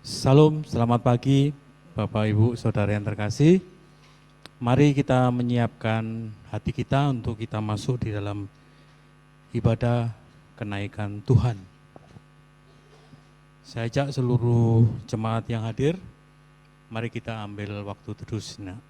Salam, selamat pagi Bapak Ibu Saudara yang terkasih. Mari kita menyiapkan hati kita untuk kita masuk di dalam ibadah kenaikan Tuhan. Saya ajak seluruh jemaat yang hadir, mari kita ambil waktu teduh sejenak.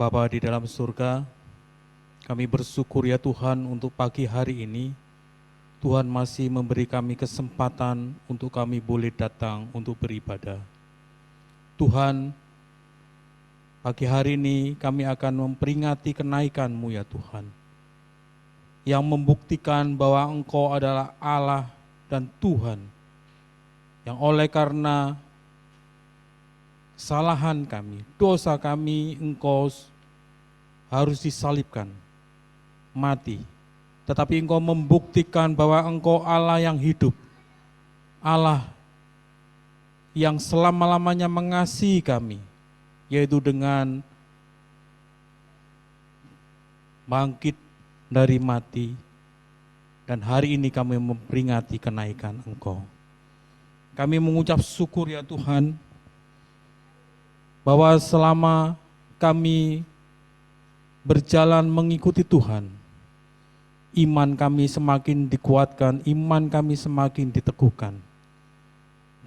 Bapa di dalam surga, kami bersyukur ya Tuhan untuk pagi hari ini. Tuhan masih memberi kami kesempatan untuk kami boleh datang untuk beribadah. Tuhan, pagi hari ini kami akan memperingati kenaikan-Mu ya Tuhan, yang membuktikan bahwa Engkau adalah Allah dan Tuhan, yang oleh karena kesalahan kami, dosa kami, Engkau harus disalibkan, mati. Tetapi Engkau membuktikan bahwa Engkau Allah yang hidup, Allah yang selama-lamanya mengasihi kami, yaitu dengan bangkit dari mati, dan hari ini kami memperingati kenaikan Engkau. Kami mengucap syukur ya Tuhan, bahwa selama kami berjalan mengikuti Tuhan, iman kami semakin dikuatkan, iman kami semakin diteguhkan.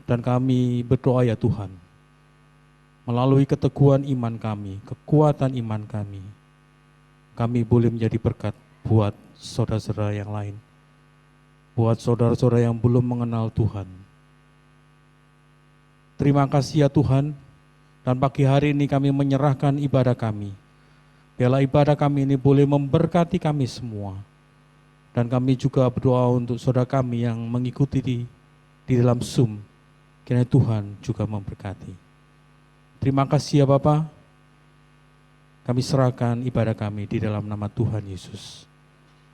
Dan kami berdoa ya Tuhan, melalui keteguhan iman kami, kekuatan iman kami boleh menjadi berkat buat saudara-saudara yang lain, buat saudara-saudara yang belum mengenal Tuhan. Terima kasih ya Tuhan, dan pagi hari ini kami menyerahkan ibadah kami. Biarlah ibadah kami ini boleh memberkati kami semua. Dan kami juga berdoa untuk saudara kami yang mengikuti di dalam Zoom. Kiranya Tuhan juga memberkati. Terima kasih ya Bapa. Kami serahkan ibadah kami di dalam nama Tuhan Yesus.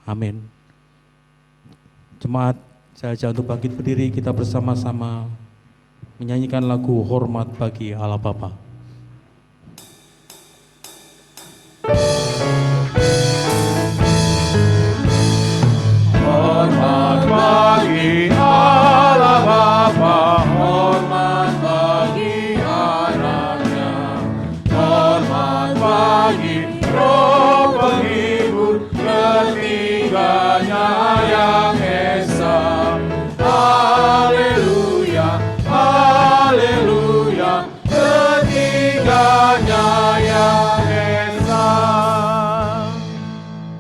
Amin. Jemaat, saya ajak untuk bangkit berdiri, kita bersama-sama menyanyikan lagu Hormat Bagi Allah Bapa. Hormat bagi Allah Bapa, hormat bagi anaknya, hormat bagi Roh penghibur ketiganya yang esa. Haleluya, haleluya, ketiganya yang esa.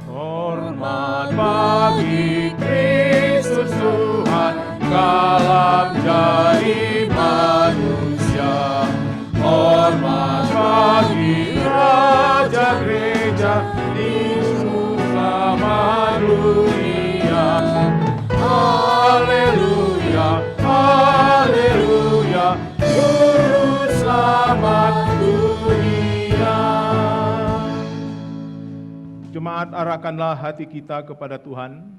Hormat bagi Kristus Tuhan kala menjadi manusia. Hormat bagi Raja Gereja di selama dunia. Haleluya, haleluya, Juru Selamat dunia. Jemaat, arahkanlah hati kita kepada Tuhan,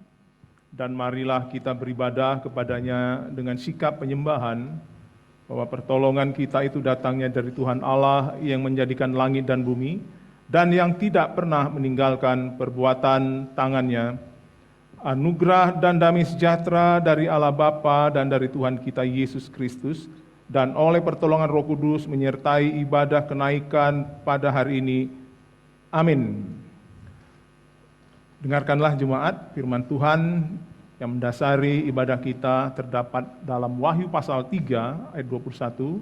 dan marilah kita beribadah kepadanya dengan sikap penyembahan, bahwa pertolongan kita itu datangnya dari Tuhan Allah yang menjadikan langit dan bumi, dan yang tidak pernah meninggalkan perbuatan tangannya. Anugerah dan damai sejahtera dari Allah Bapa dan dari Tuhan kita Yesus Kristus, dan oleh pertolongan Roh Kudus menyertai ibadah kenaikan pada hari ini. Amin. Dengarkanlah jemaat, firman Tuhan yang mendasari ibadah kita terdapat dalam Wahyu pasal 3 ayat 21.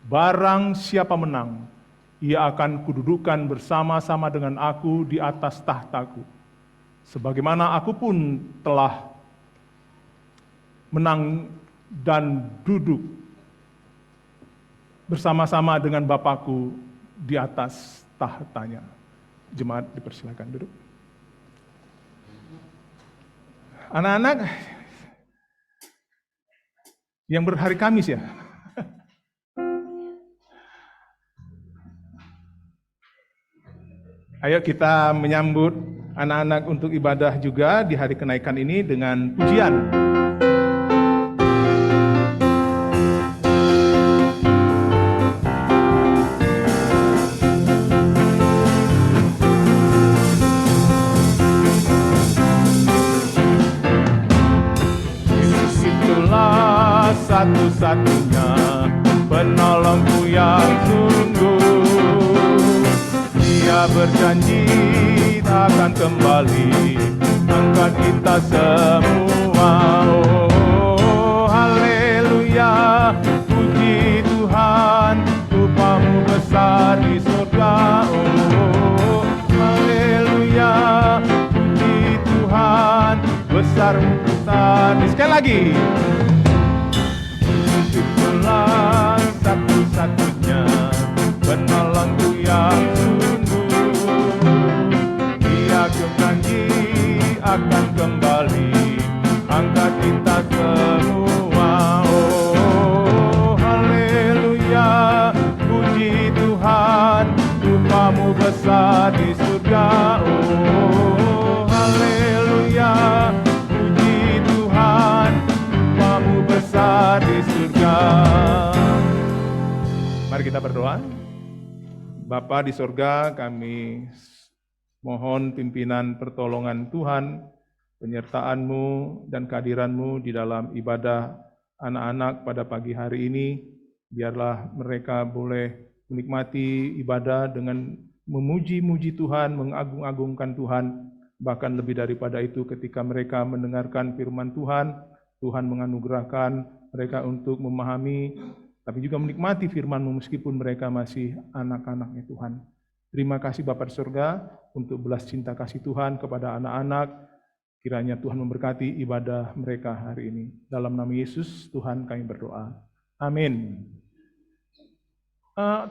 Barang siapa menang, ia akan kududukan bersama-sama dengan aku di atas tahtaku, sebagaimana aku pun telah menang dan duduk bersama-sama dengan Bapakku di atas tahtanya. Jemaat dipersilakan duduk. Anak-anak yang berhari Kamis ya. Ayo kita menyambut anak-anak untuk ibadah juga di hari kenaikan ini dengan pujian. Yesus itulah satu-satunya penolongku yang sungguh. Dia berjanji akan kembali angkat kita semua. Oh, haleluya, puji Tuhan, Bapa-Mu besar di surga. Oh, haleluya, puji Tuhan, besar-Mu besar. Sekali lagi. Itulah satu-satunya penolongku yang janji akan kembali angkat kita semua. Oh, haleluya, puji Tuhan, Bapa-Mu besar di surga. Oh, haleluya, puji Tuhan, Bapa-Mu besar di surga. Mari kita berdoa. Bapa di surga, kami mohon pimpinan pertolongan Tuhan, penyertaan-Mu dan kehadiran-Mu di dalam ibadah anak-anak pada pagi hari ini. Biarlah mereka boleh menikmati ibadah dengan memuji-muji Tuhan, mengagung-agungkan Tuhan. Bahkan lebih daripada itu ketika mereka mendengarkan firman Tuhan, Tuhan menganugerahkan mereka untuk memahami, tapi juga menikmati firman-Mu meskipun mereka masih anak-anak-Nya Tuhan. Terima kasih Bapa di surga untuk belas cinta kasih Tuhan kepada anak-anak. Kiranya Tuhan memberkati ibadah mereka hari ini. Dalam nama Yesus Tuhan kami berdoa. Amin.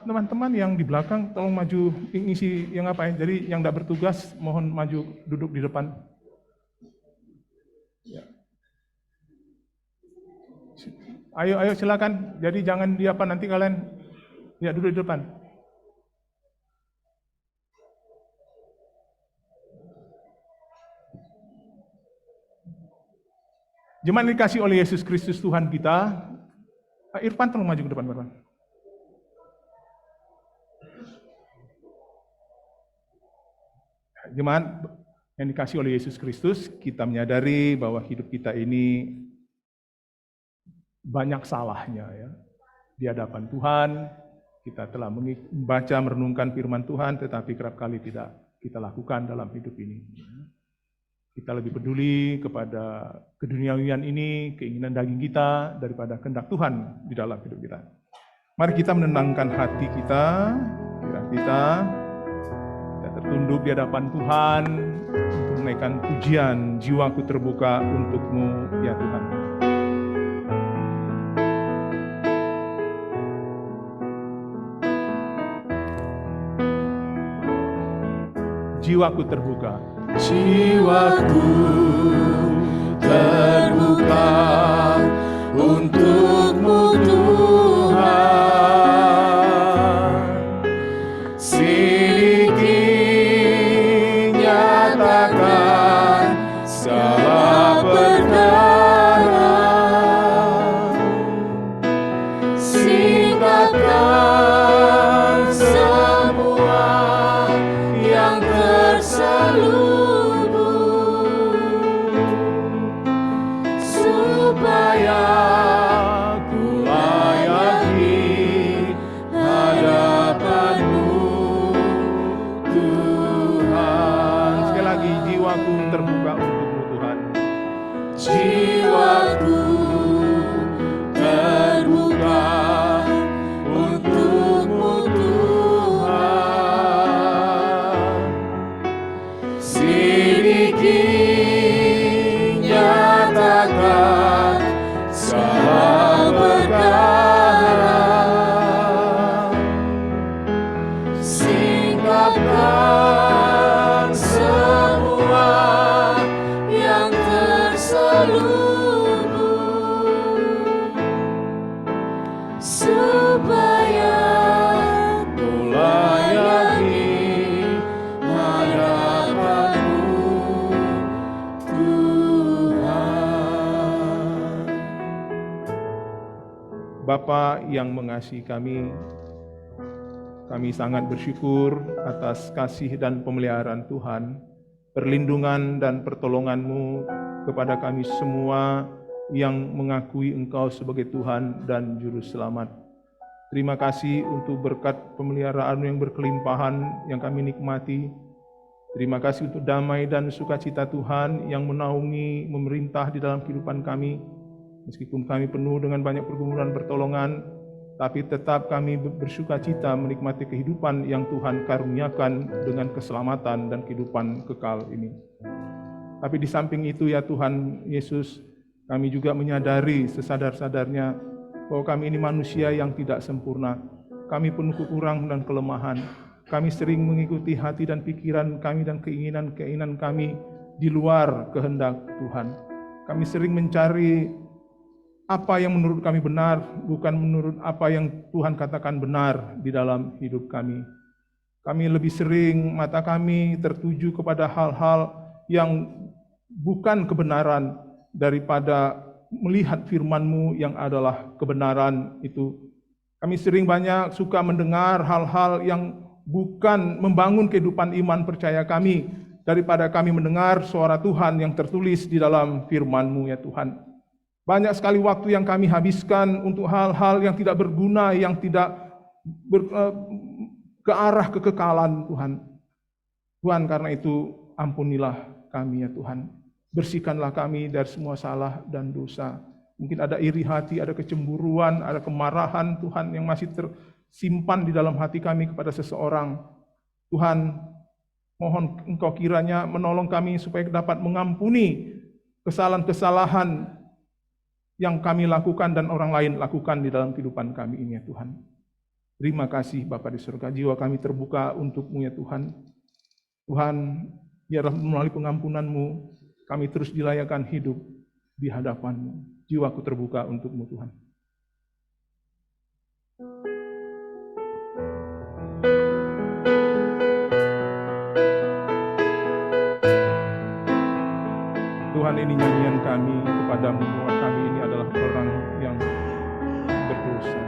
Teman-teman yang di belakang tolong maju ngisi yang apa ya. Jadi yang tidak bertugas mohon maju duduk di depan. Ya. Ayo silakan. Jadi jangan di apa nanti kalian ya duduk di depan. Jemaat dikasih oleh Yesus Kristus Tuhan kita. Irfan tolong maju ke depan, Irfan. Jemaat yang dikasih oleh Yesus Kristus, kita menyadari bahwa hidup kita ini banyak salahnya ya. Di hadapan Tuhan, kita telah membaca, merenungkan firman Tuhan, tetapi kerap kali tidak kita lakukan dalam hidup ini. Kita lebih peduli kepada keduniawian ini, keinginan daging kita, daripada kehendak Tuhan di dalam hidup kita. Mari kita menenangkan hati kita, pikiran kita tertunduk di hadapan Tuhan, untuk menaikkan pujian, jiwaku terbuka untuk-Mu, ya Tuhan. Jiwaku terbuka. Jiwaku terbuka untuk-Mu Tuhan, sedikit nyatakan segala perkara, singkapkan semua yang terselubung, terbuka untuk-Mu Tuhan. Jiwaku terbuka untuk-Mu Tuhan, sedikit nyatakan segala Bapa yang mengasihi kami sangat bersyukur atas kasih dan pemeliharaan Tuhan, perlindungan dan pertolongan-Mu kepada kami semua yang mengakui Engkau sebagai Tuhan dan Juru Selamat. Terima kasih untuk berkat pemeliharaan yang berkelimpahan yang kami nikmati. Terima kasih untuk damai dan sukacita Tuhan yang menaungi, memerintah di dalam kehidupan kami. Meskipun kami penuh dengan banyak pergumulan pertolongan, tapi tetap kami bersukacita menikmati kehidupan yang Tuhan karuniakan dengan keselamatan dan kehidupan kekal ini. Tapi di samping itu ya Tuhan Yesus, kami juga menyadari sesadar-sadarnya bahwa kami ini manusia yang tidak sempurna. Kami penuh kekurangan dan kelemahan. Kami sering mengikuti hati dan pikiran kami dan keinginan-keinginan kami di luar kehendak Tuhan. Kami sering mencari apa yang menurut kami benar, bukan menurut apa yang Tuhan katakan benar di dalam hidup kami. Kami lebih sering mata kami tertuju kepada hal-hal yang bukan kebenaran daripada melihat firman-Mu yang adalah kebenaran itu. Kami sering banyak suka mendengar hal-hal yang bukan membangun kehidupan iman percaya kami daripada kami mendengar suara Tuhan yang tertulis di dalam firman-Mu ya Tuhan. Banyak sekali waktu yang kami habiskan untuk hal-hal yang tidak berguna, yang tidak ke arah kekekalan Tuhan. Tuhan, karena itu ampunilah kami ya Tuhan. Bersihkanlah kami dari semua salah dan dosa. Mungkin ada iri hati, ada kecemburuan, ada kemarahan Tuhan yang masih tersimpan di dalam hati kami kepada seseorang. Tuhan, mohon Engkau kiranya menolong kami supaya dapat mengampuni kesalahan-kesalahan yang kami lakukan dan orang lain lakukan di dalam kehidupan kami ini ya Tuhan. Terima kasih Bapa di surga, jiwa kami terbuka untuk-Mu ya Tuhan. Tuhan, biarlah melalui pengampunan-Mu, kami terus dilayakan hidup di hadapan-Mu. Jiwaku terbuka untuk-Mu Tuhan. Tuhan, ini nyanyian kami kepadamu bahwa kami ini adalah orang yang berdosa.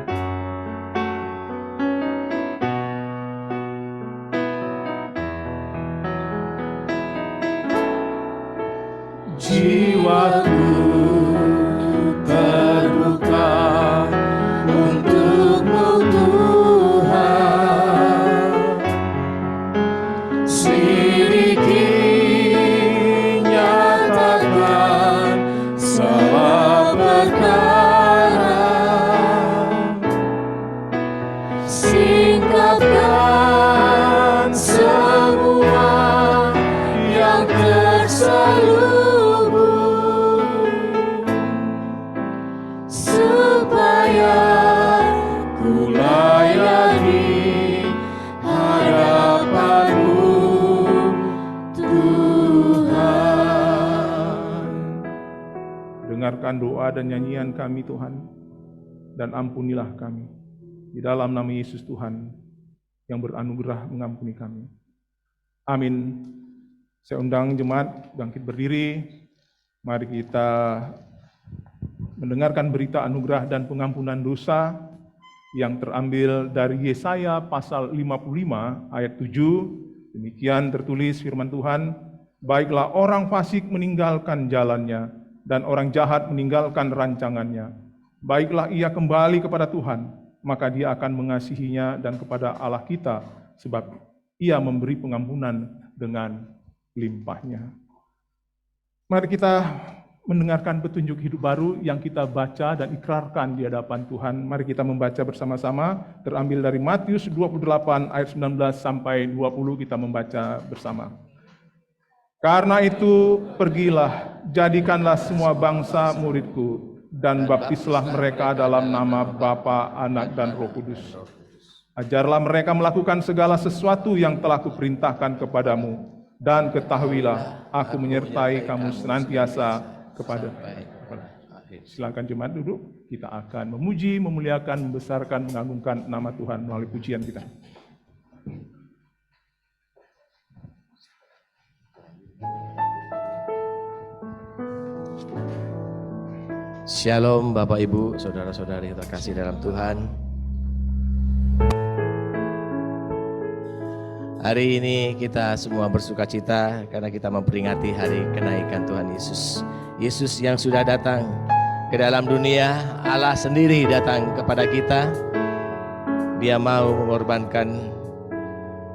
Jiwaku terbuka untuk-Mu Tuhan, sedikit nyatakan salah perkara, singkapkan semua yang terselubung, supaya ku layani hadapan-Mu Tuhan. Dengarkan doa dan nyanyian kami Tuhan, dan ampunilah kami. Di dalam nama Yesus Tuhan yang beranugerah mengampuni kami. Amin. Saya undang jemaat bangkit berdiri. Mari kita mendengarkan berita anugerah dan pengampunan dosa yang terambil dari Yesaya pasal 55 ayat 7. Demikian tertulis firman Tuhan, baiklah orang fasik meninggalkan jalannya dan orang jahat meninggalkan rancangannya. Baiklah ia kembali kepada Tuhan, maka Dia akan mengasihinya, dan kepada Allah kita, sebab Ia memberi pengampunan dengan limpahnya. Mari kita mendengarkan petunjuk hidup baru yang kita baca dan ikrarkan di hadapan Tuhan. Mari kita membaca bersama-sama, terambil dari Matius 28 ayat 19 sampai 20, kita membaca bersama. Karena itu pergilah, jadikanlah semua bangsa muridku, dan baptislah mereka dalam nama Bapa, Anak, dan Roh Kudus. Ajarlah mereka melakukan segala sesuatu yang telah kuperintahkan kepadamu, dan ketahuilah, aku menyertai kamu senantiasa kepada. Silakan jemaat duduk, kita akan memuji, memuliakan, membesarkan, mengagungkan nama Tuhan melalui pujian kita. Shalom Bapak Ibu, saudara-saudari terkasih dalam Tuhan. Hari ini kita semua bersuka cita karena kita memperingati hari kenaikan Tuhan Yesus. Yesus yang sudah datang ke dalam dunia, Allah sendiri datang kepada kita. Dia mau mengorbankan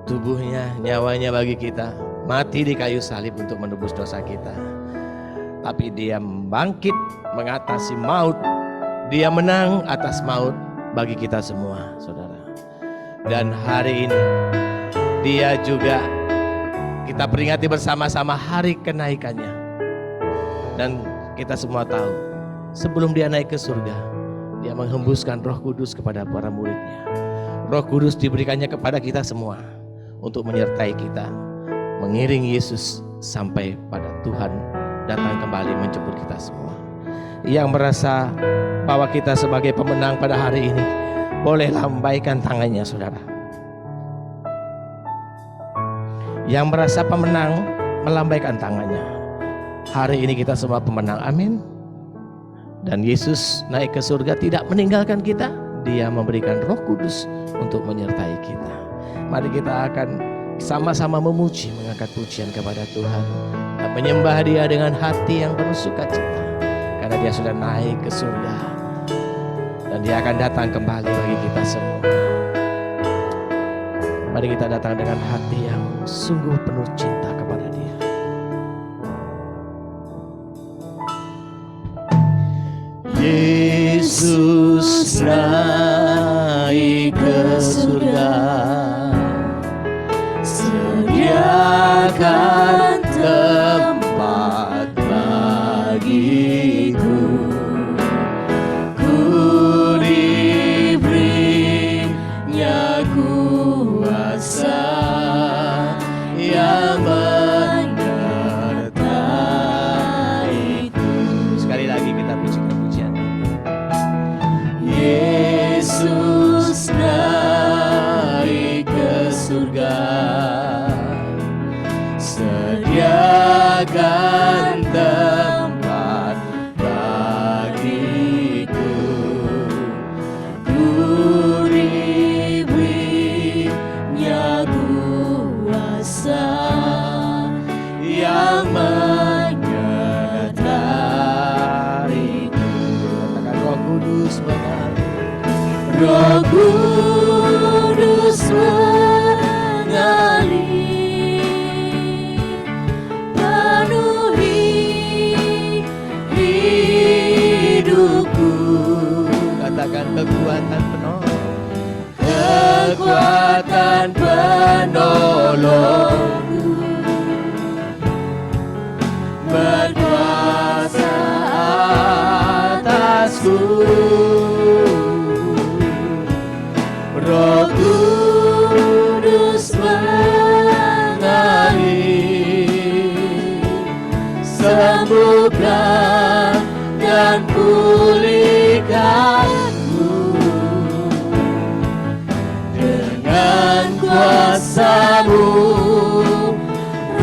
tubuhnya, nyawanya bagi kita, mati di kayu salib untuk menebus dosa kita. Tapi dia bangkit mengatasi maut. Dia menang atas maut bagi kita semua, saudara. Dan hari ini dia juga kita peringati bersama-sama hari kenaikannya. Dan kita semua tahu, sebelum dia naik ke surga, dia menghembuskan Roh Kudus kepada para muridnya. Roh Kudus diberikannya kepada kita semua untuk menyertai kita, mengiring Yesus sampai pada Tuhan datang kembali menjemput kita semua. Yang merasa bahwa kita sebagai pemenang pada hari ini, boleh lambaikan tangannya, saudara. Yang merasa pemenang, melambaikan tangannya. Hari ini kita semua pemenang, amin. Dan Yesus naik ke surga tidak meninggalkan kita. Dia memberikan Roh Kudus untuk menyertai kita. Mari kita akan sama-sama memuji, mengangkat pujian kepada Tuhan dan menyembah Dia dengan hati yang penuh sukacita, karena Dia sudah naik ke surga dan Dia akan datang kembali bagi kita semua. Mari kita datang dengan hati yang sungguh penuh cinta kepada Dia. Yesus naik ke surga, sediakan tempat bagiku. Ku diberinya kuasa yang menyertaiku. Sekali lagi kita pujikan pujian. Yesus naik ke surga, sediakan tempat bagiku. Ku diberinya kuasa yang menyertaiku. Katakan Roh Kudus mengalir. Roh Kudus mengalir, hidupku. Katakan kekuatan penolong, kekuatan penolongku, berkuasa atasku. Roh Kudus mengalir, sembuhkan dan pulihkanku dengan kuasa-Mu,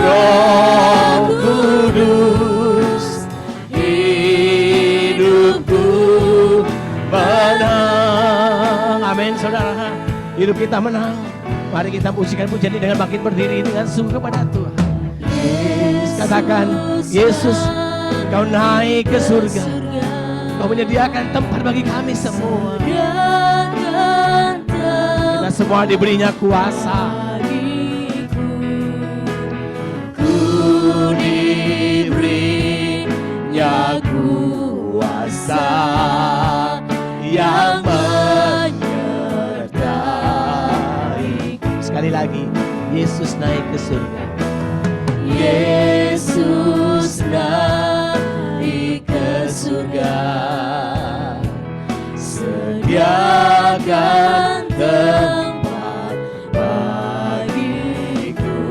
Roh Kudus. Hidupku menang, amin saudara. Hidup kita menang. Mari kita pujikan pujian ini dengan makin berdiri dengan sungguh kepada Tuhan. Katakan, Yesus, Kau naik ke surga, Kau menyediakan tempat bagi kami semua. Kita semua diberinya kuasa. Ku diberinya kuasa yang menyertai. Sekali lagi, Yesus naik ke surga. Yesus naik ke surga, sediakan tempat bagiku.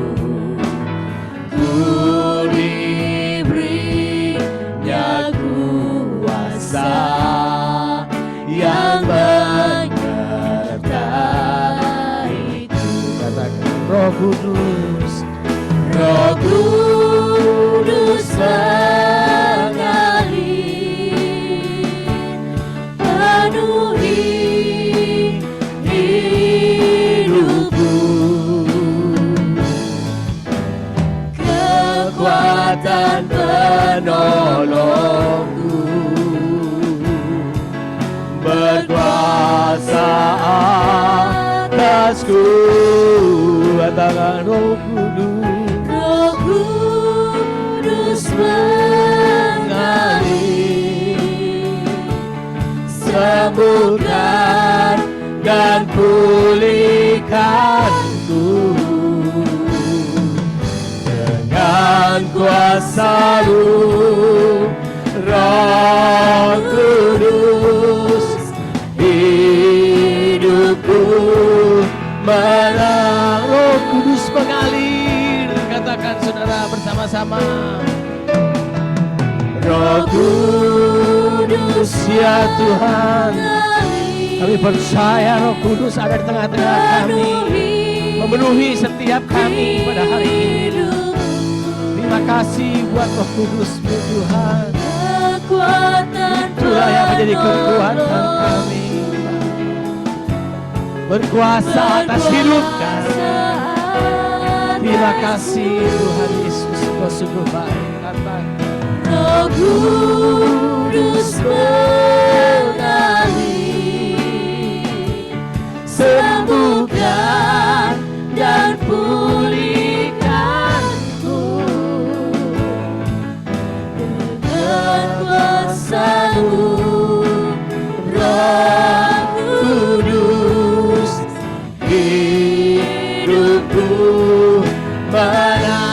Ku diberinya kuasa yang menyertaiku. Katakan Roh Kudus, Roh Kudus mengalir, atasku. Katakan Roh Kudus, Roh Kudus mengalir, sembuhkan dan pulihkanku dengan kuasa-Mu, Roh Kudus. Hidupku menang, Roh Kudus mengalir. Katakan saudara bersama-sama. Roh Kudus ya Tuhan, kami percaya Roh Kudus ada di tengah-tengah kami, memenuhi setiap kami pada hari ini. Terima kasih buat Roh Kudus-Mu Tuhan. Itulah yang menjadi kekuatan kami, berkuasa atas hidup kami. Terima kasih Tuhan Yesus, Kau sungguh baik. Roh Kudus mengalir, sembuhkan dan pulihkanku dengan kuasa-Mu, Roh Kudus. Hidupku menang.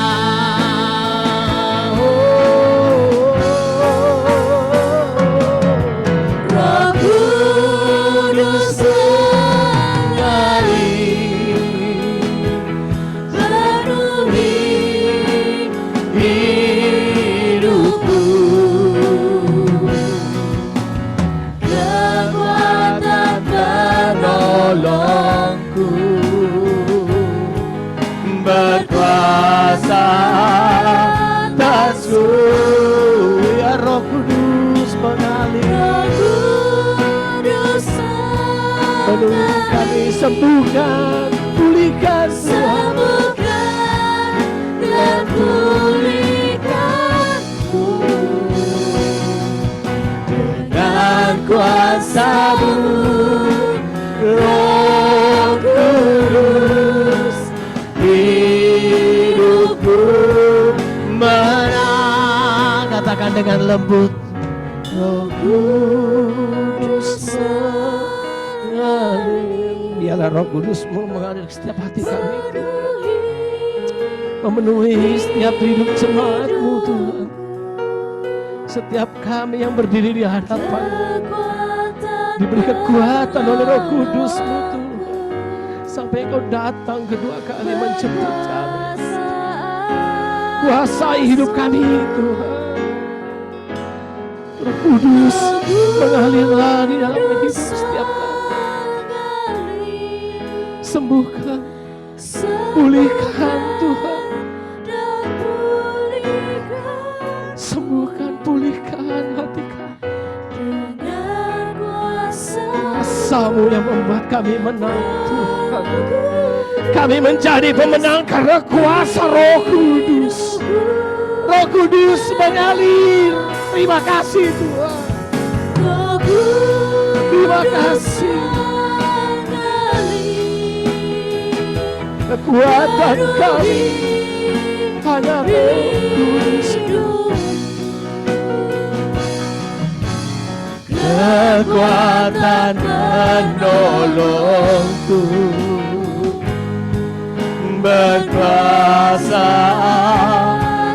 Roh Kudus mengalir, penuhi Hidupku kekuatan menolongku, berkuasa atasku. Ya Roh Kudus mengalir, penuhi kami, sembuhkan, pulihkan Tuhan. sembuhkan dan pulihkanku Dengan kuasa-Mu, Roh Kudus. Hidupku menang. Katakan dengan lembut, Roh Kudus mengalir. Biarlah Roh Kudus-Mu mengalir ke setiap hati kami, memenuhi setiap hidup jemaat-Mu Tuhan. Setiap kami yang berdiri di hadapan-Mu diberi kekuatan oleh Roh Kudus-Mu Tuhan, sampai Engkau datang kedua kali menjemput kami. Kuasai hidup kami Tuhan. Roh Kudus mengalirlah di dalam hidup setiap kami. Sembuhkan, pulihkan Tuhan. Sembuhkan, pulihkan hati kami. Kuasa-Mu yang membuat kami menang Tuhan. Kami menjadi pemenang karena kuasa Roh Kudus. Roh Kudus mengalir. Terima kasih Tuhan. Terima kasih. Kekuatan kami hanya Roh Kudus. Kekuatan menolongku, berkuasa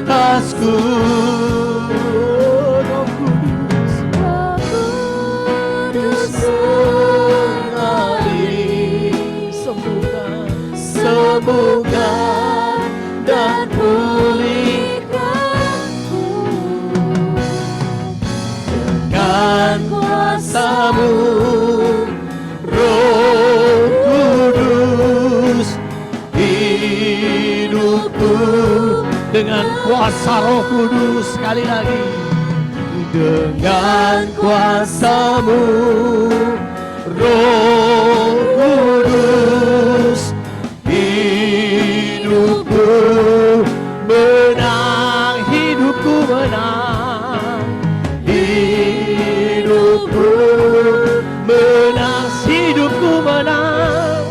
atasku. Roh Kudus mengalir, sembuhkan dan pulihkanku dengan kuasa-Mu, Roh Kudus. Hidupku dengan kuasa Roh Kudus. Sekali lagi, dengan kuasa-Mu, Roh Kudus. Hidupku menang, hidupku menang, hidupku menang, hidupku menang.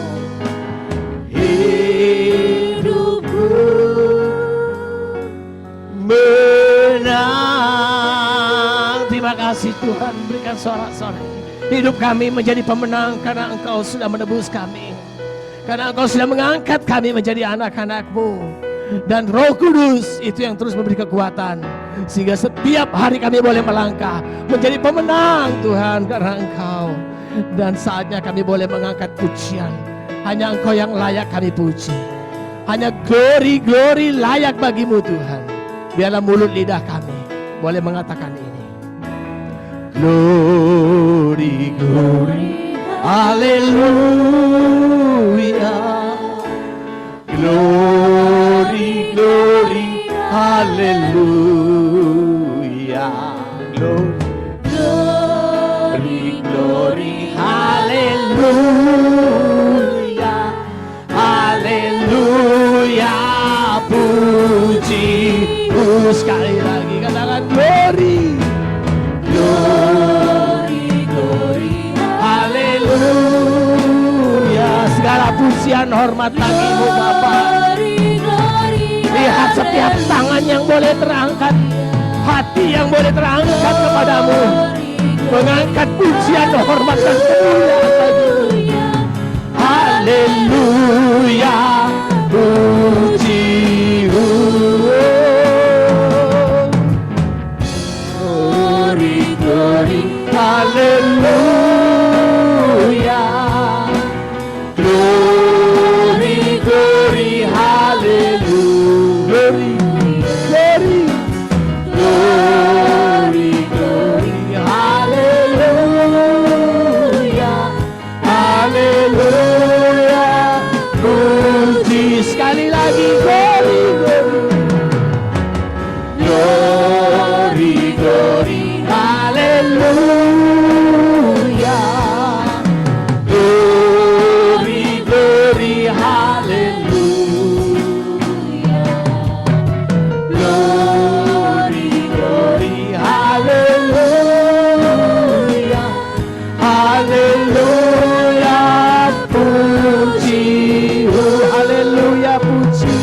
Tuhan, berikan sorak-sorai. Hidup kami menjadi pemenang karena Engkau sudah menebus kami. Karena Engkau sudah mengangkat kami menjadi anak-anak-Mu. Dan Roh Kudus itu yang terus memberi kekuatan. Sehingga setiap hari kami boleh melangkah menjadi pemenang Tuhan karena Engkau. Dan saatnya kami boleh mengangkat pujian. Hanya Engkau yang layak kami puji. Hanya glory layak bagimu Tuhan. Biarlah mulut lidah kami boleh mengatakan ini. Glory, hallelujah. Glory, hallelujah. Glory, hallelujah. Hallelujah. Puji. Sekali lagi katakan glory. Haleluya. Segala pujian hormat bagimu Bapa. Lihat setiap tangan yang boleh terangkat, hati yang boleh terangkat kepadamu, mengangkat pujian hormat dan kemuliaan bagimu. Haleluya. Puji. Glory, hallelujah. Glory, hallelujah. Glory, hallelujah. Hallelujah. Puji sekali lagi, glory. Hallelujah. Glory, hallelujah. Glory, hallelujah. Hallelujah. Puji. Hallelujah. Puji.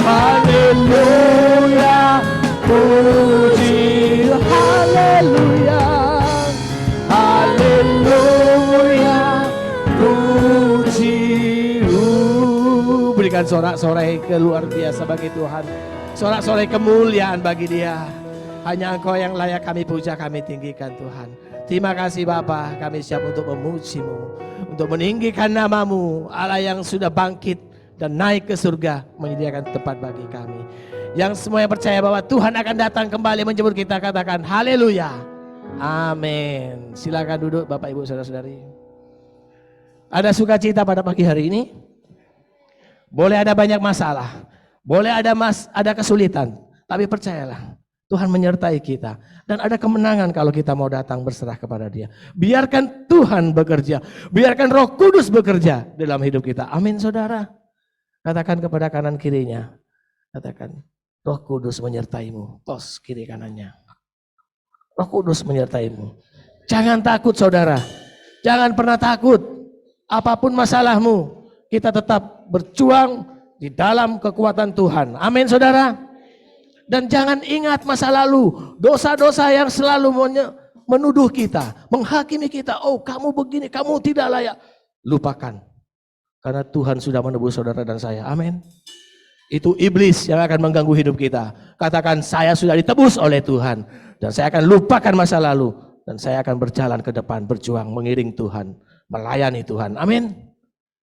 Hallelujah. Puji. Haleluya, haleluya, puji. Berikan sorak-sorai luar biasa bagi Tuhan. Sorak-sorai kemuliaan bagi Dia. Hanya Engkau yang layak kami puja, kami tinggikan Tuhan. Terima kasih Bapa, kami siap untuk memuji-Mu, untuk meninggikan nama-Mu, Allah yang sudah bangkit dan naik ke surga, menyediakan tempat bagi kami. Yang semuanya percaya bahwa Tuhan akan datang kembali menjemput kita, katakan haleluya. Amin. Silakan duduk Bapak Ibu Saudara-saudari. Ada sukacita pada pagi hari ini? Boleh ada banyak masalah, boleh ada kesulitan, tapi percayalah Tuhan menyertai kita dan ada kemenangan kalau kita mau datang berserah kepada Dia. Biarkan Tuhan bekerja, biarkan Roh Kudus bekerja dalam hidup kita. Amin saudara. Katakan kepada kanan kirinya, katakan Roh Kudus menyertaimu. Tos kiri kanannya. Roh Kudus menyertaimu. Jangan takut saudara. Jangan pernah takut. Apapun masalahmu, kita tetap berjuang di dalam kekuatan Tuhan. Amin saudara. Dan jangan ingat masa lalu. Dosa-dosa yang selalu menuduh kita. Menghakimi kita. Oh kamu begini, kamu tidak layak. Lupakan. Karena Tuhan sudah menebus saudara dan saya. Amin. Itu iblis yang akan mengganggu hidup kita. Katakan saya sudah ditebus oleh Tuhan. Dan saya akan lupakan masa lalu. Dan saya akan berjalan ke depan, berjuang, mengiring Tuhan. Melayani Tuhan. Amin.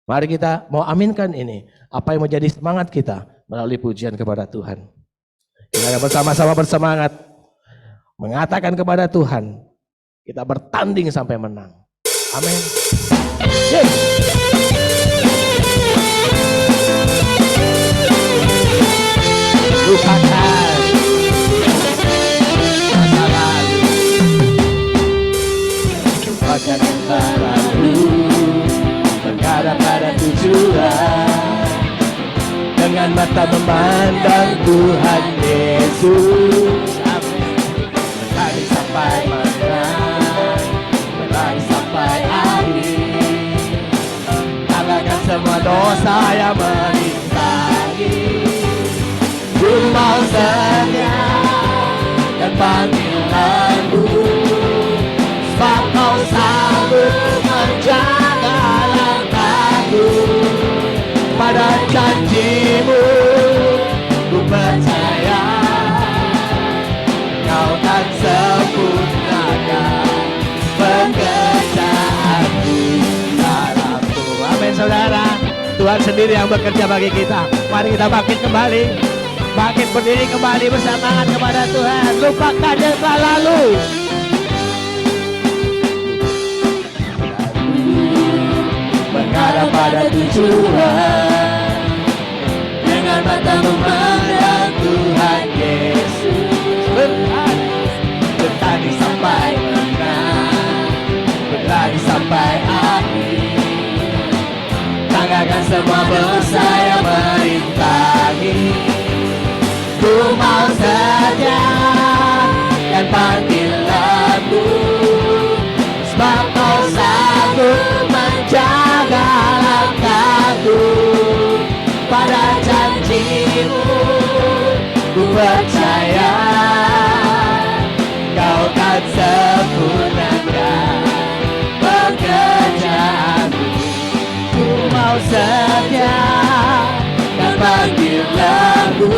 Mari kita mau aminkan ini. Apa yang menjadi semangat kita melalui pujian kepada Tuhan. Kita akan bersama-sama bersemangat. Mengatakan kepada Tuhan. Kita bertanding sampai menang. Amin. Yes. Lupakan masa lalu, lupakan masa lalu, menghadap pada tujuan, dengan mata memandang Tuhan Yesus. Berlari sampai mana, berlari sampai akhir, kalahkan semua dosa yang mengintai. Rumah senyap dan panggilanmu, Tuhan sendiri yang bekerja bagi kita. Mari kita bangkit kembali, bangkit berdiri kembali bersamaan kepada Tuhan. Lupakan yang telah lalu. Mengarah pada tujuan, dengan mata memandang Tuhan Yesus. Bertani sampai menang, berlari sampai akhir. Tanggalkan semua dosa yang merintangi. Ku mau saja dan panggil aku, sebab kau sanggup menjaga langkahku. Pada janjimu ku percaya, kau kan sempurnakan pekerjaanmu. Ku mau setia dan panggil aku,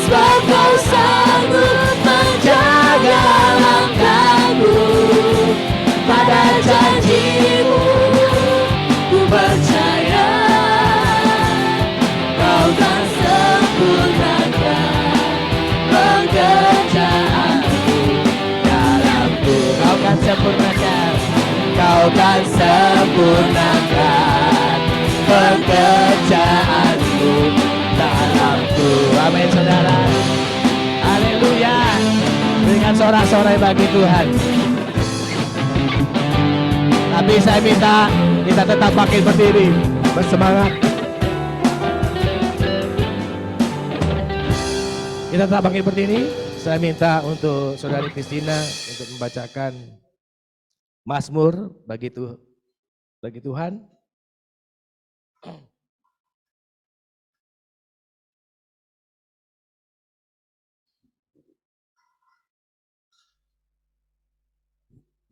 sebab kau sanggup menjaga langkahku. Pada janjimu ku percaya, kau kan sempurnakan pekerjaanku dalamku. Kau kan sempurnakan, kau kan sempurnakan pekerjaanku dalamku. Amin saudara. Haleluya. Berikan sorak-sorai bagi Tuhan. Tapi saya minta kita tetap bangkit berdiri, bersemangat. Kita tetap bangkit berdiri. Saya minta untuk saudari Kristina untuk membacakan Mazmur bagi Tuhan.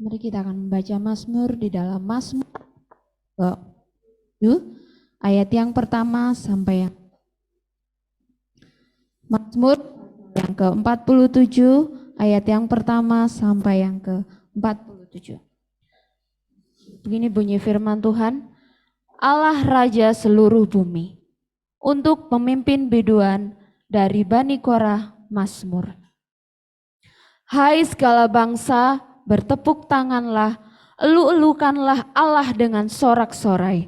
Mari kita akan membaca Mazmur di dalam Mazmur ke-7 ayat yang pertama sampai yang Mazmur yang ke-47 ayat yang pertama sampai yang ke-47. Begini bunyi firman Tuhan, Allah Raja seluruh bumi, untuk pemimpin biduan dari Bani Korah Mazmur. Hai segala bangsa, bertepuk tanganlah, elu-elukanlah Allah dengan sorak-sorai.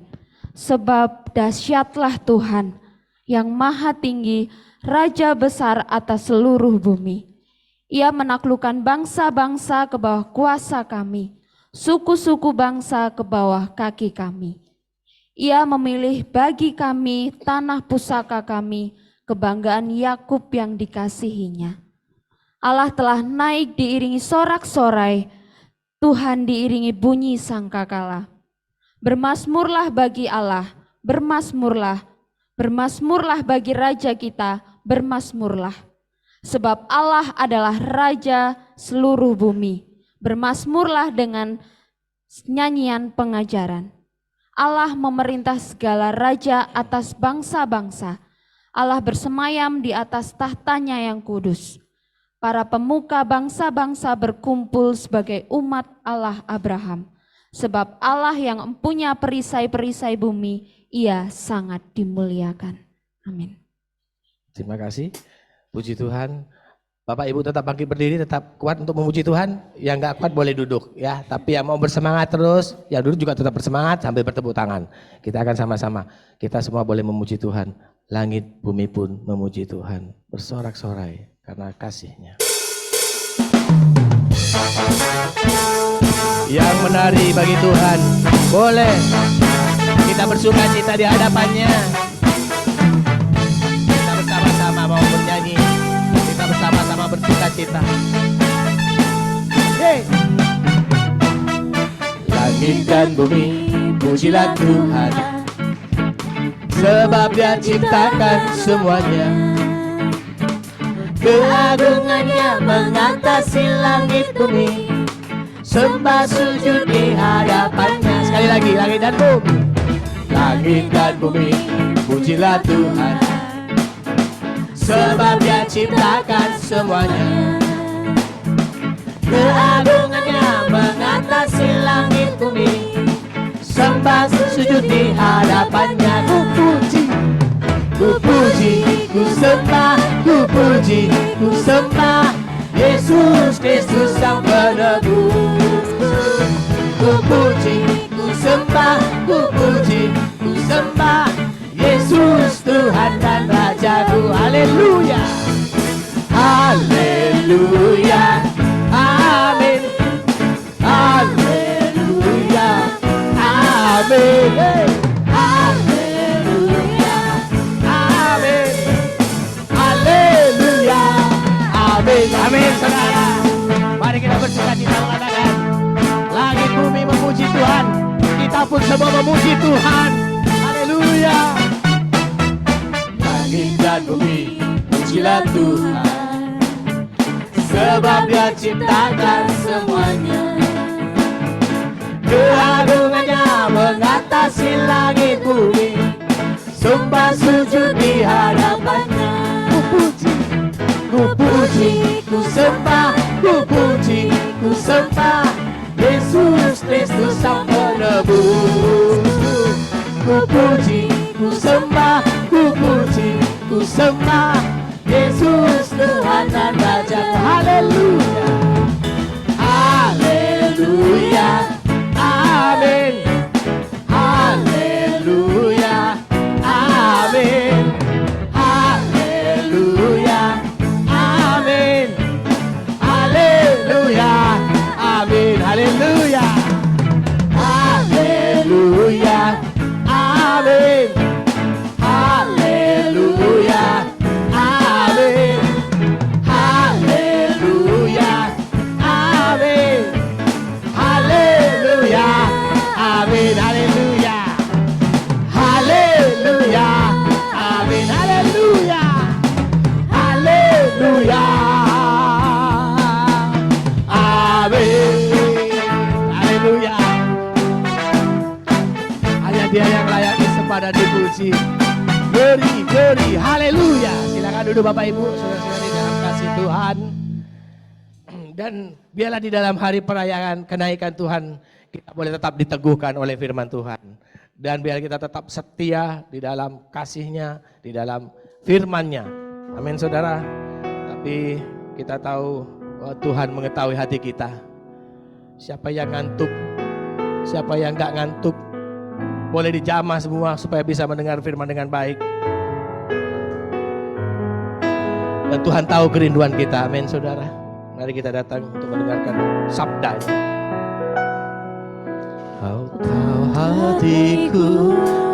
Sebab dahsyatlah Tuhan yang maha tinggi, Raja besar atas seluruh bumi. Ia menaklukkan bangsa-bangsa ke bawah kuasa kami, suku-suku bangsa ke bawah kaki kami. Ia memilih bagi kami tanah pusaka kami, kebanggaan Yakub yang dikasihinya. Allah telah naik diiringi sorak-sorai, Tuhan diiringi bunyi sangkakala. Bermasmurlah bagi Allah, bermasmurlah, bermasmurlah bagi Raja kita, bermasmurlah. Sebab Allah adalah Raja seluruh bumi, bermasmurlah dengan nyanyian pengajaran. Allah memerintah segala raja atas bangsa-bangsa, Allah bersemayam di atas tahtanya yang kudus. Para pemuka bangsa-bangsa berkumpul sebagai umat Allah Abraham. Sebab Allah yang empunya perisai-perisai bumi, ia sangat dimuliakan. Amin. Terima kasih. Puji Tuhan. Bapak Ibu tetap bangkit berdiri, tetap kuat untuk memuji Tuhan. Yang gak kuat boleh duduk ya. Tapi yang mau bersemangat terus, yang duduk juga tetap bersemangat sambil bertepuk tangan. Kita akan sama-sama. Kita semua boleh memuji Tuhan. Langit bumi pun memuji Tuhan. Bersorak-sorai karena kasih-Nya. Yang menari bagi Tuhan, boleh kita bersuka cita di hadapannya. Kita bersama-sama mau bernyanyi, kita bersama-sama bersuka cita. Hey. Langit dan bumi, pujilah Tuhan, sebab Dia ciptakan semuanya. Keagungannya mengatasi langit bumi, sembah sujud di hadapannya. Sekali lagi, langit dan bumi. Langit dan bumi, pujilah Tuhan, sebab Dia ciptakan semuanya. Keagungannya mengatasi langit bumi, sembah sujud di hadapannya. menebusku. Ku puji, ku sembah, ku puji, ku sembah Yesus Tuhan dan Rajaku. Haleluya, haleluya, amin, haleluya, amin, haleluya, amin, haleluya, amin, amin. Saudara, mari kita bersuka-cita mengatakan, langit bumi memuji Tuhan, kita pun semua memuji Tuhan. Haleluya. Langit dan bumi pujilah Tuhan, sebab Dia ciptakan semuanya. Keagungannya mengatasi langit bumi, sumpah sujud di hadapannya. Ku puji, ku puji, ku sembah, ku puji, ku sembah Yesus Kristus Sang Penebus. Ku puji, ku sembah, ku puji, ku sembah Yesus Tuhan dan Raja. Haleluya, haleluya, amin, haleluya, amin, haleluya, amin, haleluya, amin, haleluya, haleluya, amin, haleluya, amin, haleluya, amin, haleluya, amin, haleluya, haleluya, amin, haleluya, haleluya, amin, haleluya. Hanya Dia yang layak disembah dan dipuji. Glory, glory, haleluya. Silakan duduk Bapak Ibu, saudara-saudari dalam kasih Tuhan. Dan biarlah di dalam hari perayaan kenaikan Tuhan, kita boleh tetap diteguhkan oleh firman Tuhan. Dan biar kita tetap setia di dalam kasih-Nya, di dalam firman-Nya. Amin saudara. Tapi kita tahu bahwa Tuhan mengetahui hati kita. Siapa yang ngantuk, siapa yang gak ngantuk, boleh dijamah semua supaya bisa mendengar firman dengan baik. Dan Tuhan tahu kerinduan kita, amin saudara. Mari kita datang untuk mendengarkan sabda-Nya. Kau tahu hatiku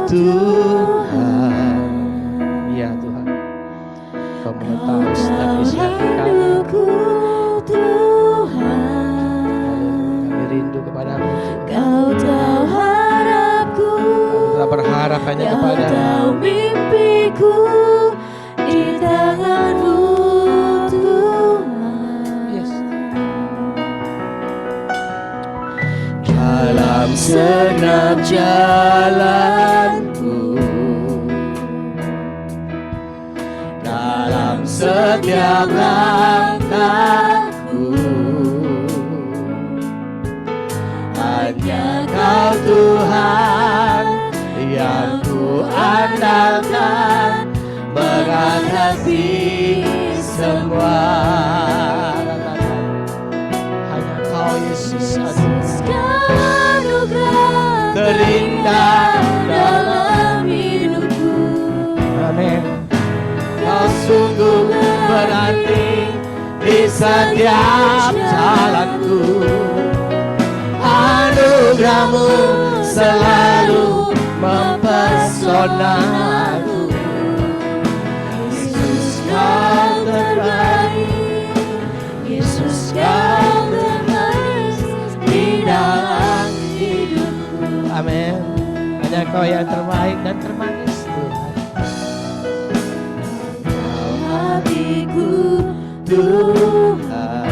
Tuhan, ya Tuhan. Kau mengetahui setiap isi hati kami. Kami rindu kepadamu. Kau tahu harapku, Kami telah berharap hanya Kau kepadamu. tahu mimpiku di tangan-Mu Tuhan. Yes. Dalam segenap jalanku, dalam setiap langkahku, hanya Kau Tuhan yang ku andalkan, mengatasi semua. Hanya Kau Yesus Anugerah terindah dalam hidupku. Amin. Kau sungguh berarti di setiap jalanku. Anugerah-Mu selalu mempesonaku. Yesus Kau terbaik, Yesus Kau terbaik di dalam hidupku. Amin. Hanya Kau yang terbaik dan termanis Tuhan. Kau hatiku Tuhan.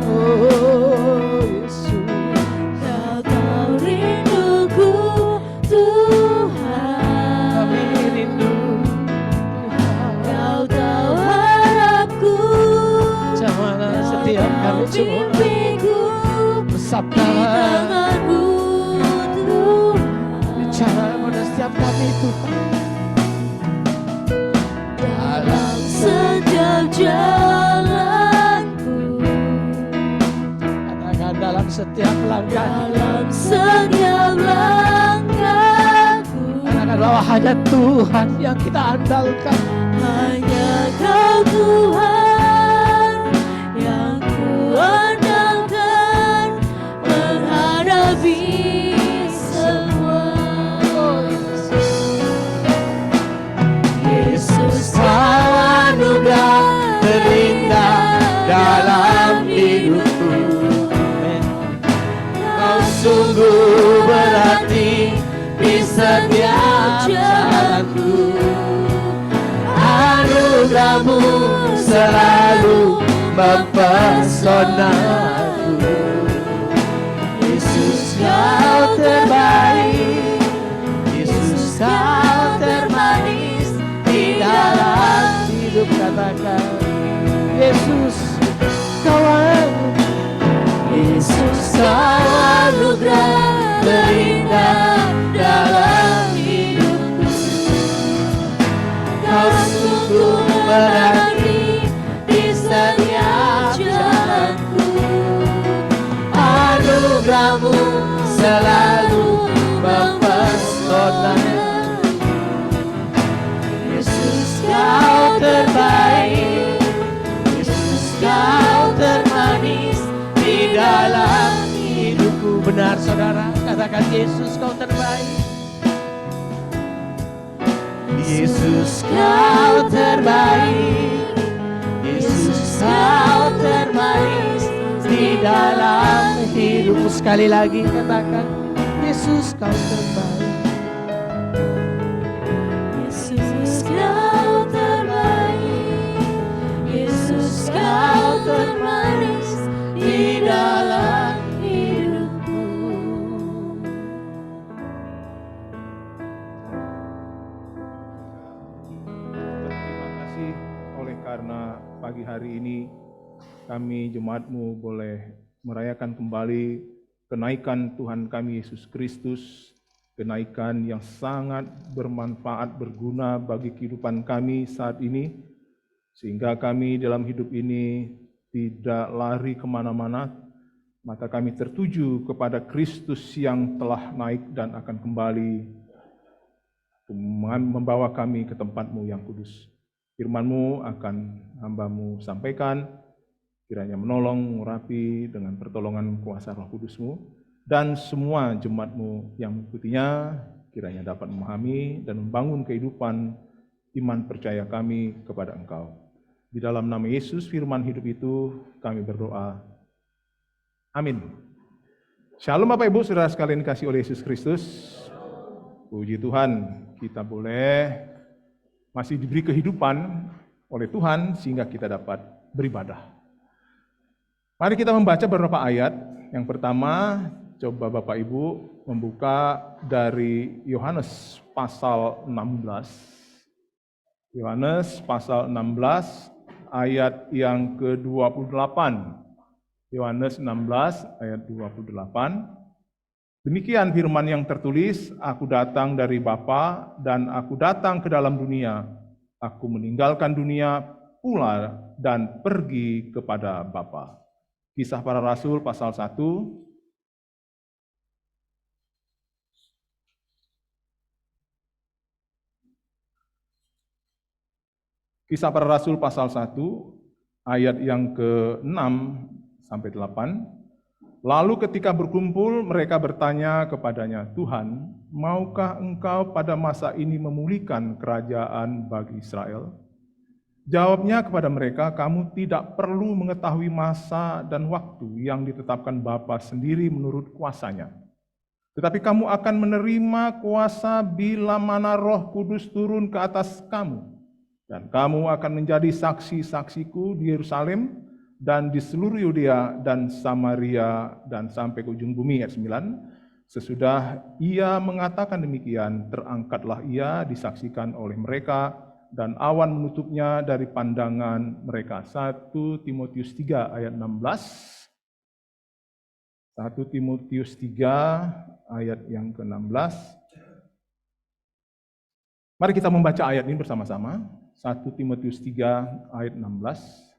Oh Yesus. Kau tahu rinduku Tuhan. Kami rindu Tuhan. Kau tahu harapku, Jamalah setiap kami semua mimpiku di bersabda. tangan-Mu Tuhan. Bicara pada setiap kami Tuhan. Dalam setiap jalanku, Katakan dalam setiap langkah, dalam setiap langkahku. katakan bahwa hanya Tuhan yang kita andalkan. Hanya Kau Tuhan yang ku andalkan menghadapi semua. Yesus Kau anugerah terindah dalam hidupku. Kau sungguh berarti di setiap jalanku. Anugerahmu selalu mempesonaku. Yesus Kau terbaik, Yesus Kau termanis di dalam hidup. Katakan Yesus Kau Yesus Kau anugerah terindah dalam hidupku. Kau sungguh berarti di setiap jalanku. Anugerahmu selalu mempesona. Yesus Kau terbaik, Yesus Kau termanis di dalam hidupku. benar saudara, katakan Yesus Kau terbaik. Yesus Kau terbaik, Yesus Kau termanis Di dalam hidupku, sekali lagi katakan Yesus Kau terbaik. Yesus Kau terbaik, Yesus Kau termanis di dalam hidupku. Terima kasih oleh karena pagi hari ini kami jemaat-Mu boleh merayakan kembali kenaikan Tuhan kami Yesus Kristus, kenaikan yang sangat bermanfaat, berguna bagi kehidupan kami saat ini, sehingga kami dalam hidup ini tidak lari kemana-mana, maka kami tertuju kepada Kristus yang telah naik dan akan kembali membawa kami ke tempat-Mu yang kudus. Firman-Mu akan hamba-Mu sampaikan, kiranya menolong, mengurapi dengan pertolongan kuasa Roh Kudus-Mu, dan semua jemaat-Mu yang mengikutinya kiranya dapat memahami dan membangun kehidupan iman percaya kami kepada Engkau. Di dalam nama Yesus, firman hidup itu kami berdoa. Amin. Shalom Bapak Ibu, Saudara sekalian dikasihi oleh Yesus Kristus. Puji Tuhan, kita boleh masih diberi kehidupan oleh Tuhan sehingga kita dapat beribadah. Mari kita membaca beberapa ayat. Yang pertama, coba Bapak Ibu membuka dari Yohanes pasal 16. Yohanes pasal 16 ayat yang ke-28. Yohanes 16 ayat 28. Demikian firman yang tertulis, aku datang dari Bapa dan aku datang ke dalam dunia. Aku meninggalkan dunia pula dan pergi kepada Bapa. Kisah Para Rasul pasal 1. Kisah Para Rasul pasal 1 ayat yang ke-6 sampai 8. Lalu ketika berkumpul mereka bertanya kepadanya, Tuhan, maukah Engkau pada masa ini memulihkan kerajaan bagi Israel? Jawabnya kepada mereka, kamu tidak perlu mengetahui masa dan waktu yang ditetapkan Bapa sendiri menurut kuasanya. Tetapi kamu akan menerima kuasa bila mana Roh Kudus turun ke atas kamu. Dan kamu akan menjadi saksi-saksiku di Yerusalem dan di seluruh Yudea dan Samaria dan sampai ke ujung bumi. Ayat 9. Sesudah ia mengatakan demikian, terangkatlah ia disaksikan oleh mereka, dan awan menutupnya dari pandangan mereka. 1 Timotius 3 ayat 16. 1 Timotius 3 ayat yang ke-16. Mari kita membaca ayat ini bersama-sama. 1 Timotius 3 ayat 16.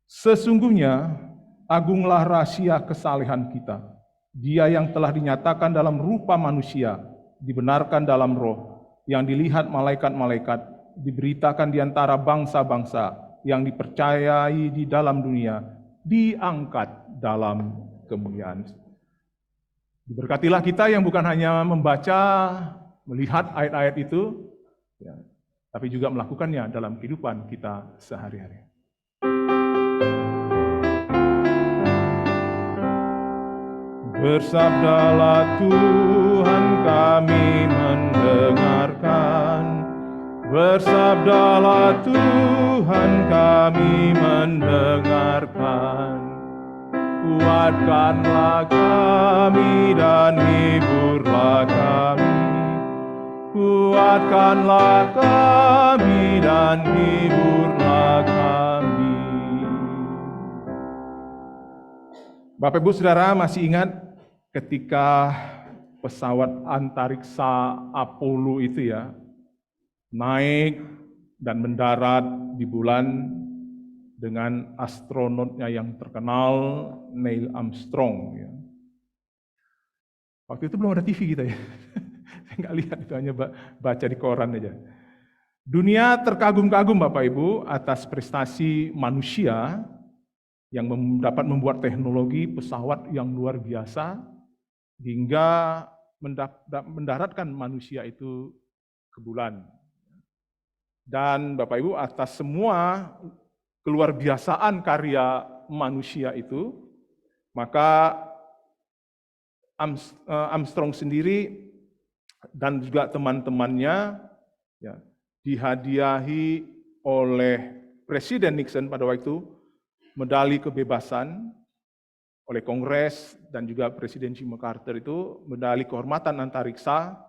Sesungguhnya agunglah rahasia kesalehan kita. Dia yang telah dinyatakan dalam rupa manusia, dibenarkan dalam roh, yang dilihat malaikat-malaikat, diberitakan di antara bangsa-bangsa, yang dipercayai di dalam dunia, diangkat dalam kemuliaan. Diberkatilah kita yang bukan hanya membaca, melihat ayat-ayat itu, ya, tapi juga melakukannya dalam kehidupan kita sehari-hari. Bersabdalah Tuhan, kami mendengarkan. Bersabdalah Tuhan, kami mendengarkan. Kuatkanlah kami dan hiburlah kami. Kuatkanlah kami dan hiburlah kami. Bapak Ibu Saudara masih ingat ketika pesawat antariksa Apollo itu ya naik dan mendarat di bulan dengan astronotnya yang terkenal Neil Armstrong. Ya. Waktu itu belum ada TV kita ya, saya nggak lihat itu, hanya baca di koran aja. Dunia terkagum-kagum Bapak Ibu atas prestasi manusia yang dapat membuat teknologi pesawat yang luar biasa hingga mendaratkan manusia itu ke bulan. Dan Bapak Ibu atas semua keluar biasaan karya manusia itu, maka Armstrong sendiri dan juga teman-temannya ya, dihadiahi oleh Presiden Nixon pada waktu itu medali kebebasan, oleh Kongres dan juga Presiden Jimmy Carter itu medali kehormatan antariksa,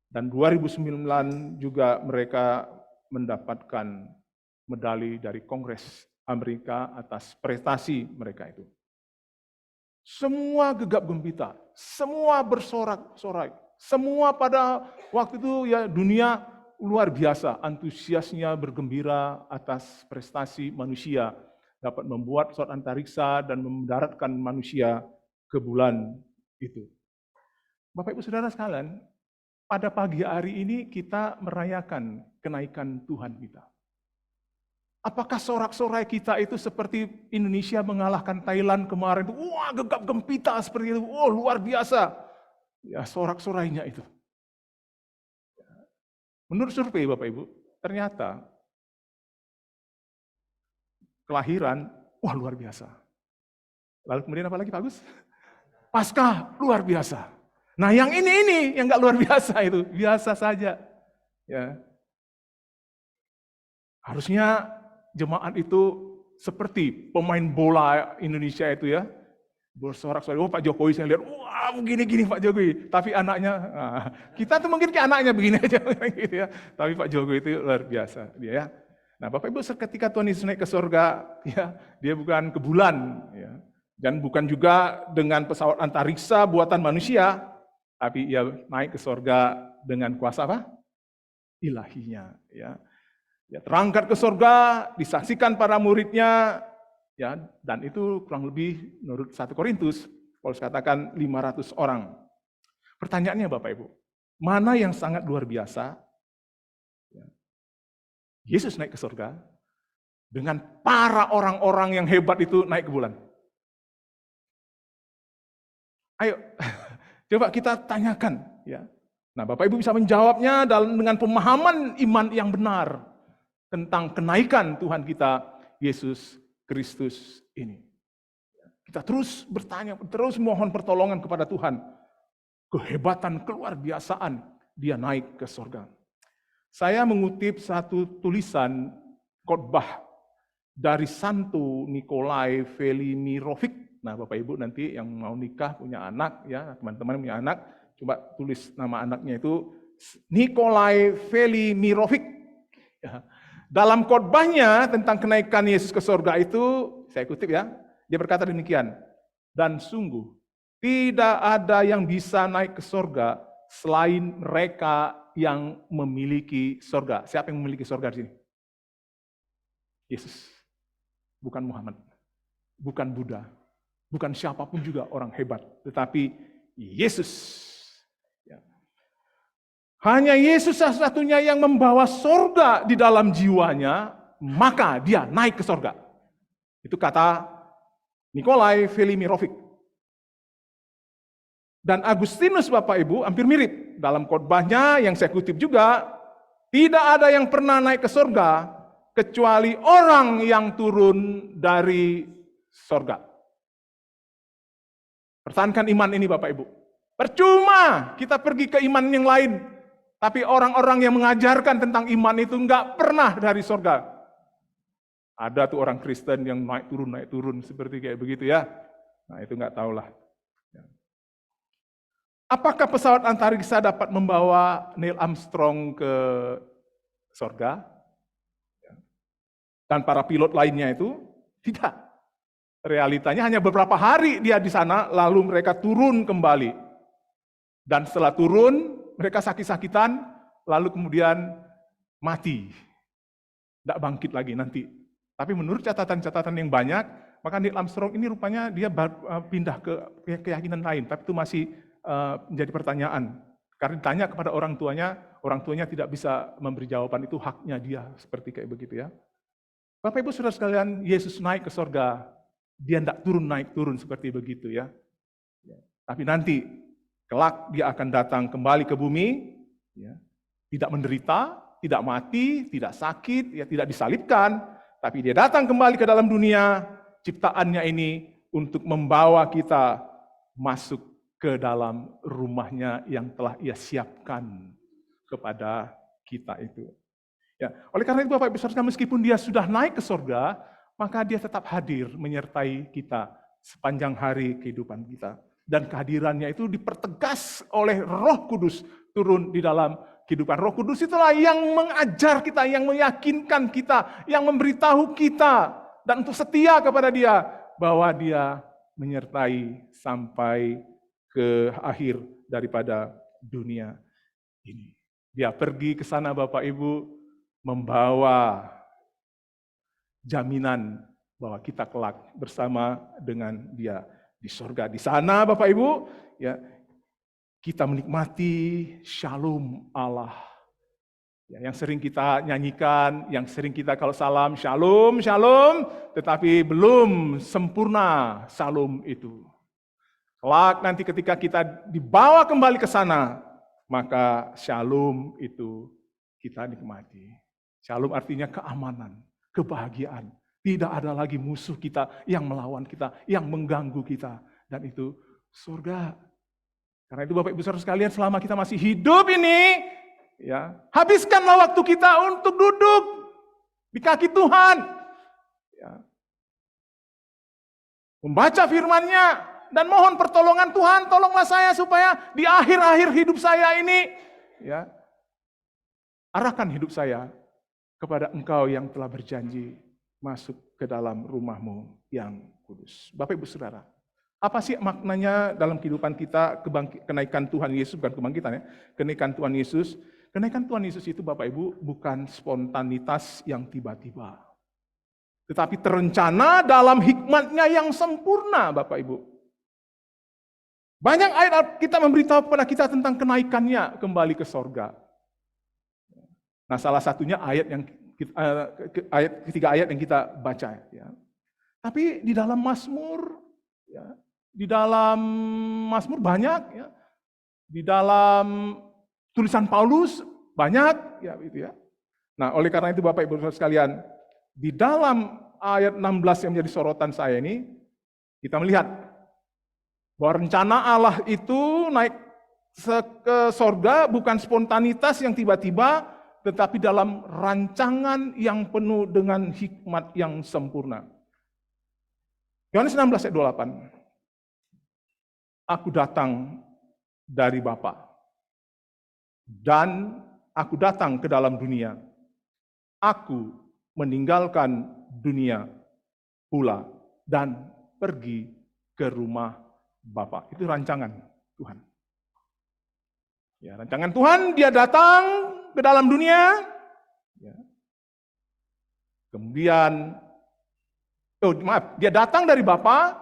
dan 2009 juga mereka mendapatkan medali dari Kongres Amerika atas prestasi mereka itu. Semua gegap gempita, semua bersorak-sorai, semua pada waktu itu ya dunia luar biasa, antusiasnya bergembira atas prestasi manusia dapat membuat pesawat antariksa dan mendaratkan manusia ke bulan itu. Bapak Ibu Saudara sekalian, pada pagi hari ini kita merayakan kenaikan Tuhan kita. Apakah sorak-sorai kita itu seperti Indonesia mengalahkan Thailand kemarin itu, wah gegap gempita seperti itu, wah luar biasa. Ya sorak-sorainya itu. Menurut survei Bapak Ibu, ternyata kelahiran, wah luar biasa. Lalu kemudian apa lagi Pak Agus? Paskah, luar biasa. Nah yang ini yang nggak luar biasa itu, biasa saja. Ya. Harusnya jemaat itu seperti pemain bola Indonesia itu ya, bersorak-sorai, oh Pak Jokowi saya lihat, wah begini-gini Pak Jokowi, tapi anaknya, nah, kita tuh mungkin kayak anaknya begini aja, gitu ya. Tapi Pak Jokowi itu luar biasa, dia ya. Nah Bapak Ibu ketika Tuhan Yesus naik ke surga, ya, dia bukan ke bulan, ya, dan bukan juga dengan pesawat antariksa buatan manusia, tapi ia naik ke surga dengan kuasa apa? Ilahinya, ya. Ya, terangkat ke surga, disaksikan para muridnya, ya, dan itu kurang lebih menurut 1 Korintus, Paulus katakan 500 orang. Pertanyaannya Bapak Ibu, mana yang sangat luar biasa? Ya. Yesus naik ke surga, dengan para orang-orang yang hebat itu naik ke bulan. Ayo, coba kita tanyakan. Ya. Nah Bapak Ibu bisa menjawabnya dengan pemahaman iman yang benar tentang kenaikan Tuhan kita, Yesus Kristus ini. Kita terus bertanya, terus mohon pertolongan kepada Tuhan. Kehebatan, keluar biasaan, dia naik ke surga. Saya mengutip satu tulisan khotbah dari Santo Nikolai Velimirovic. Nah Bapak Ibu nanti yang mau nikah, punya anak, ya teman-teman punya anak, coba tulis nama anaknya itu Nikolai Velimirovic. Ya. Dalam khotbahnya tentang kenaikan Yesus ke surga itu, saya kutip ya, dia berkata demikian, dan sungguh tidak ada yang bisa naik ke surga selain mereka yang memiliki surga. Siapa yang memiliki surga di sini? Yesus, bukan Muhammad, bukan Buddha, Bukan siapapun juga orang hebat, tetapi Yesus. Ya. Hanya Yesus satu-satunya yang membawa sorga di dalam jiwanya, maka dia naik ke sorga. Itu kata Nikolai Velimirovic. Dan Agustinus Bapak Ibu hampir mirip. Dalam khotbahnya yang saya kutip juga, tidak ada yang pernah naik ke sorga kecuali orang yang turun dari sorga. Pertahankan iman ini Bapak Ibu. Percuma kita pergi ke iman yang lain. Tapi orang-orang yang mengajarkan tentang iman itu enggak pernah dari sorga. Ada tuh orang Kristen yang naik turun seperti kayak begitu ya. Nah itu enggak tahulah. Apakah pesawat antariksa dapat membawa Neil Armstrong ke sorga? Dan para pilot lainnya itu? Tidak. Realitanya hanya beberapa hari dia di sana, lalu mereka turun kembali. Dan setelah turun, mereka sakit-sakitan, lalu kemudian mati. Tidak bangkit lagi nanti. Tapi menurut catatan-catatan yang banyak, maka Neil Armstrong ini rupanya dia pindah ke keyakinan lain. Tapi itu masih menjadi pertanyaan. Karena ditanya kepada orang tuanya tidak bisa memberi jawaban, itu haknya dia, seperti kayak begitu ya. Bapak Ibu Saudara sekalian, Yesus naik ke sorga. Dia tidak naik turun seperti begitu ya. Tapi nanti kelak dia akan datang kembali ke bumi, ya, tidak menderita, tidak mati, tidak sakit, ya, tidak disalibkan, tapi dia datang kembali ke dalam dunia ciptaannya ini untuk membawa kita masuk ke dalam rumahnya yang telah ia siapkan kepada kita itu. Ya, oleh karena itu Bapak Ibu Saudara, meskipun dia sudah naik ke sorga, maka dia tetap hadir menyertai kita sepanjang hari kehidupan kita. Dan kehadirannya itu dipertegas oleh Roh Kudus turun di dalam kehidupan. Roh Kudus itulah yang mengajar kita, yang meyakinkan kita, yang memberitahu kita, dan untuk setia kepada dia, bahwa dia menyertai sampai ke akhir daripada dunia ini. Dia pergi ke sana Bapak Ibu, membawa jaminan bahwa kita kelak bersama dengan dia di sorga. Di sana Bapak Ibu, ya, kita menikmati shalom Allah. Ya, yang sering kita nyanyikan, yang sering kita kalau salam, shalom, shalom, tetapi belum sempurna shalom itu. Kelak nanti ketika kita dibawa kembali ke sana, maka shalom itu kita nikmati. Shalom artinya keamanan, kebahagiaan. Tidak ada lagi musuh kita yang melawan kita, yang mengganggu kita. Dan itu surga. Karena itu Bapak Ibu Saudara sekalian, selama kita masih hidup ini, ya, habiskanlah waktu kita untuk duduk di kaki Tuhan. Ya. Membaca firman-Nya dan mohon pertolongan Tuhan, tolonglah saya supaya di akhir-akhir hidup saya ini, ya, arahkan hidup saya kepada Engkau yang telah berjanji masuk ke dalam rumah-Mu yang kudus. Bapak Ibu Saudara, apa sih maknanya dalam kehidupan kita kenaikan Tuhan Yesus, bukan kebangkitan ya, kenaikan Tuhan Yesus. Kenaikan Tuhan Yesus itu Bapak Ibu bukan spontanitas yang tiba-tiba, tetapi terencana dalam hikmat-Nya yang sempurna Bapak Ibu. Banyak ayat kita memberitahu kepada kita tentang kenaikannya kembali ke sorga. Nah, salah satunya ketiga ayat yang kita baca. Ya. Tapi di dalam Mazmur, ya, di dalam Mazmur banyak, ya, di dalam tulisan Paulus banyak, ya, gitu ya. Nah, oleh karena itu Bapak Ibu sekalian, di dalam ayat 16 yang menjadi sorotan saya ini, kita melihat bahwa rencana Allah itu naik ke sorga bukan spontanitas yang tiba-tiba, tetapi dalam rancangan yang penuh dengan hikmat yang sempurna. Yohanes 16 ayat 28. Aku datang dari Bapa, dan aku datang ke dalam dunia. Aku meninggalkan dunia pula dan pergi ke rumah Bapa. Itu rancangan Tuhan. Ya, rancangan Tuhan, dia datang ke dalam dunia, ya. Kemudian, dia datang dari Bapa,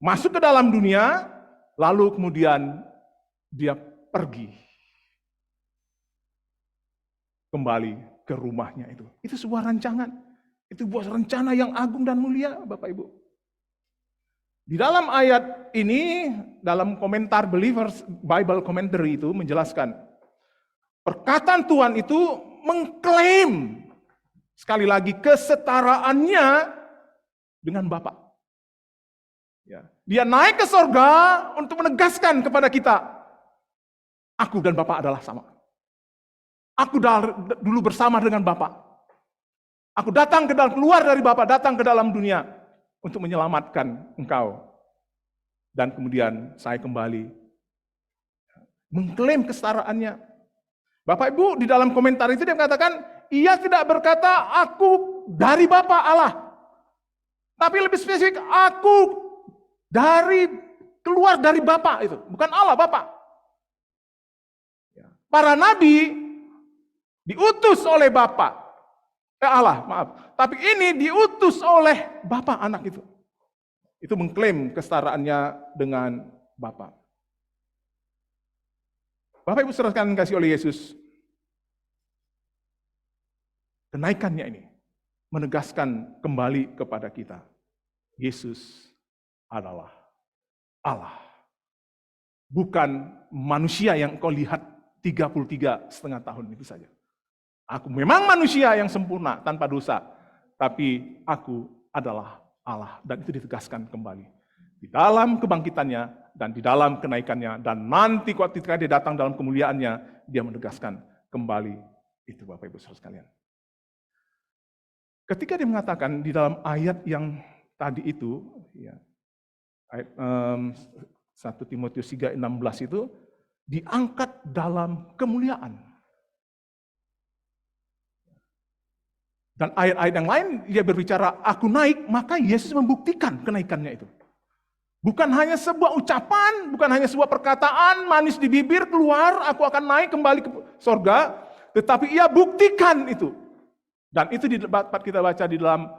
masuk ke dalam dunia, lalu kemudian dia pergi kembali ke rumahnya itu. Itu sebuah rancangan. Itu sebuah rencana yang agung dan mulia, Bapak Ibu. Di dalam ayat ini, dalam komentar Believers Bible Commentary itu menjelaskan, perkataan Tuhan itu mengklaim, sekali lagi, kesetaraannya dengan Bapa. Ya. Dia naik ke sorga untuk menegaskan kepada kita, aku dan Bapa adalah sama. Aku dulu bersama dengan Bapa. Aku datang keluar dari Bapa, datang ke dalam dunia untuk menyelamatkan engkau. Dan kemudian saya kembali mengklaim kesetaraannya. Bapak Ibu di dalam komentar itu dia mengatakan, ia tidak berkata aku dari Bapa Allah. Tapi lebih spesifik, aku keluar dari Bapa itu, bukan Allah, Bapa. Para nabi diutus oleh Bapa. Allah, maaf. Tapi ini diutus oleh Bapa anak itu. Itu mengklaim kesetaraannya dengan Bapa. Bapak Ibu saudara sekalian kasih oleh Yesus, kenaikannya ini menegaskan kembali kepada kita, Yesus adalah Allah. Bukan manusia yang kau lihat 33,5 tahun itu saja. Aku memang manusia yang sempurna tanpa dosa, tapi aku adalah Allah. Dan itu ditegaskan kembali di dalam kebangkitannya dan di dalam kenaikannya, dan nanti ketika dia datang dalam kemuliaannya, dia menegaskan kembali itu, Bapak Ibu saudara sekalian. Ketika dia mengatakan di dalam ayat yang tadi itu, ya, ayat 1 Timotius 3:16 itu diangkat dalam kemuliaan. Dan ayat-ayat yang lain dia berbicara, aku naik, maka Yesus membuktikan kenaikannya itu. Bukan hanya sebuah ucapan, bukan hanya sebuah perkataan manis di bibir keluar, aku akan naik kembali ke sorga, tetapi ia buktikan itu. Dan itu dapat kita baca di dalam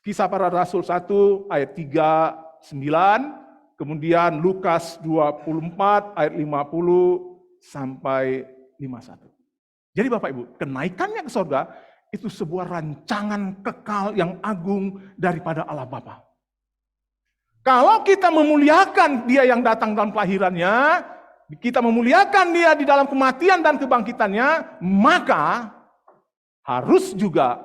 Kisah Para Rasul 1 ayat 3:9, kemudian Lukas 24 ayat 50 sampai 51. Jadi Bapak Ibu, kenaikannya ke sorga itu sebuah rancangan kekal yang agung daripada Allah Bapa. Kalau kita memuliakan dia yang datang dalam kelahirannya, kita memuliakan dia di dalam kematian dan kebangkitannya, maka harus juga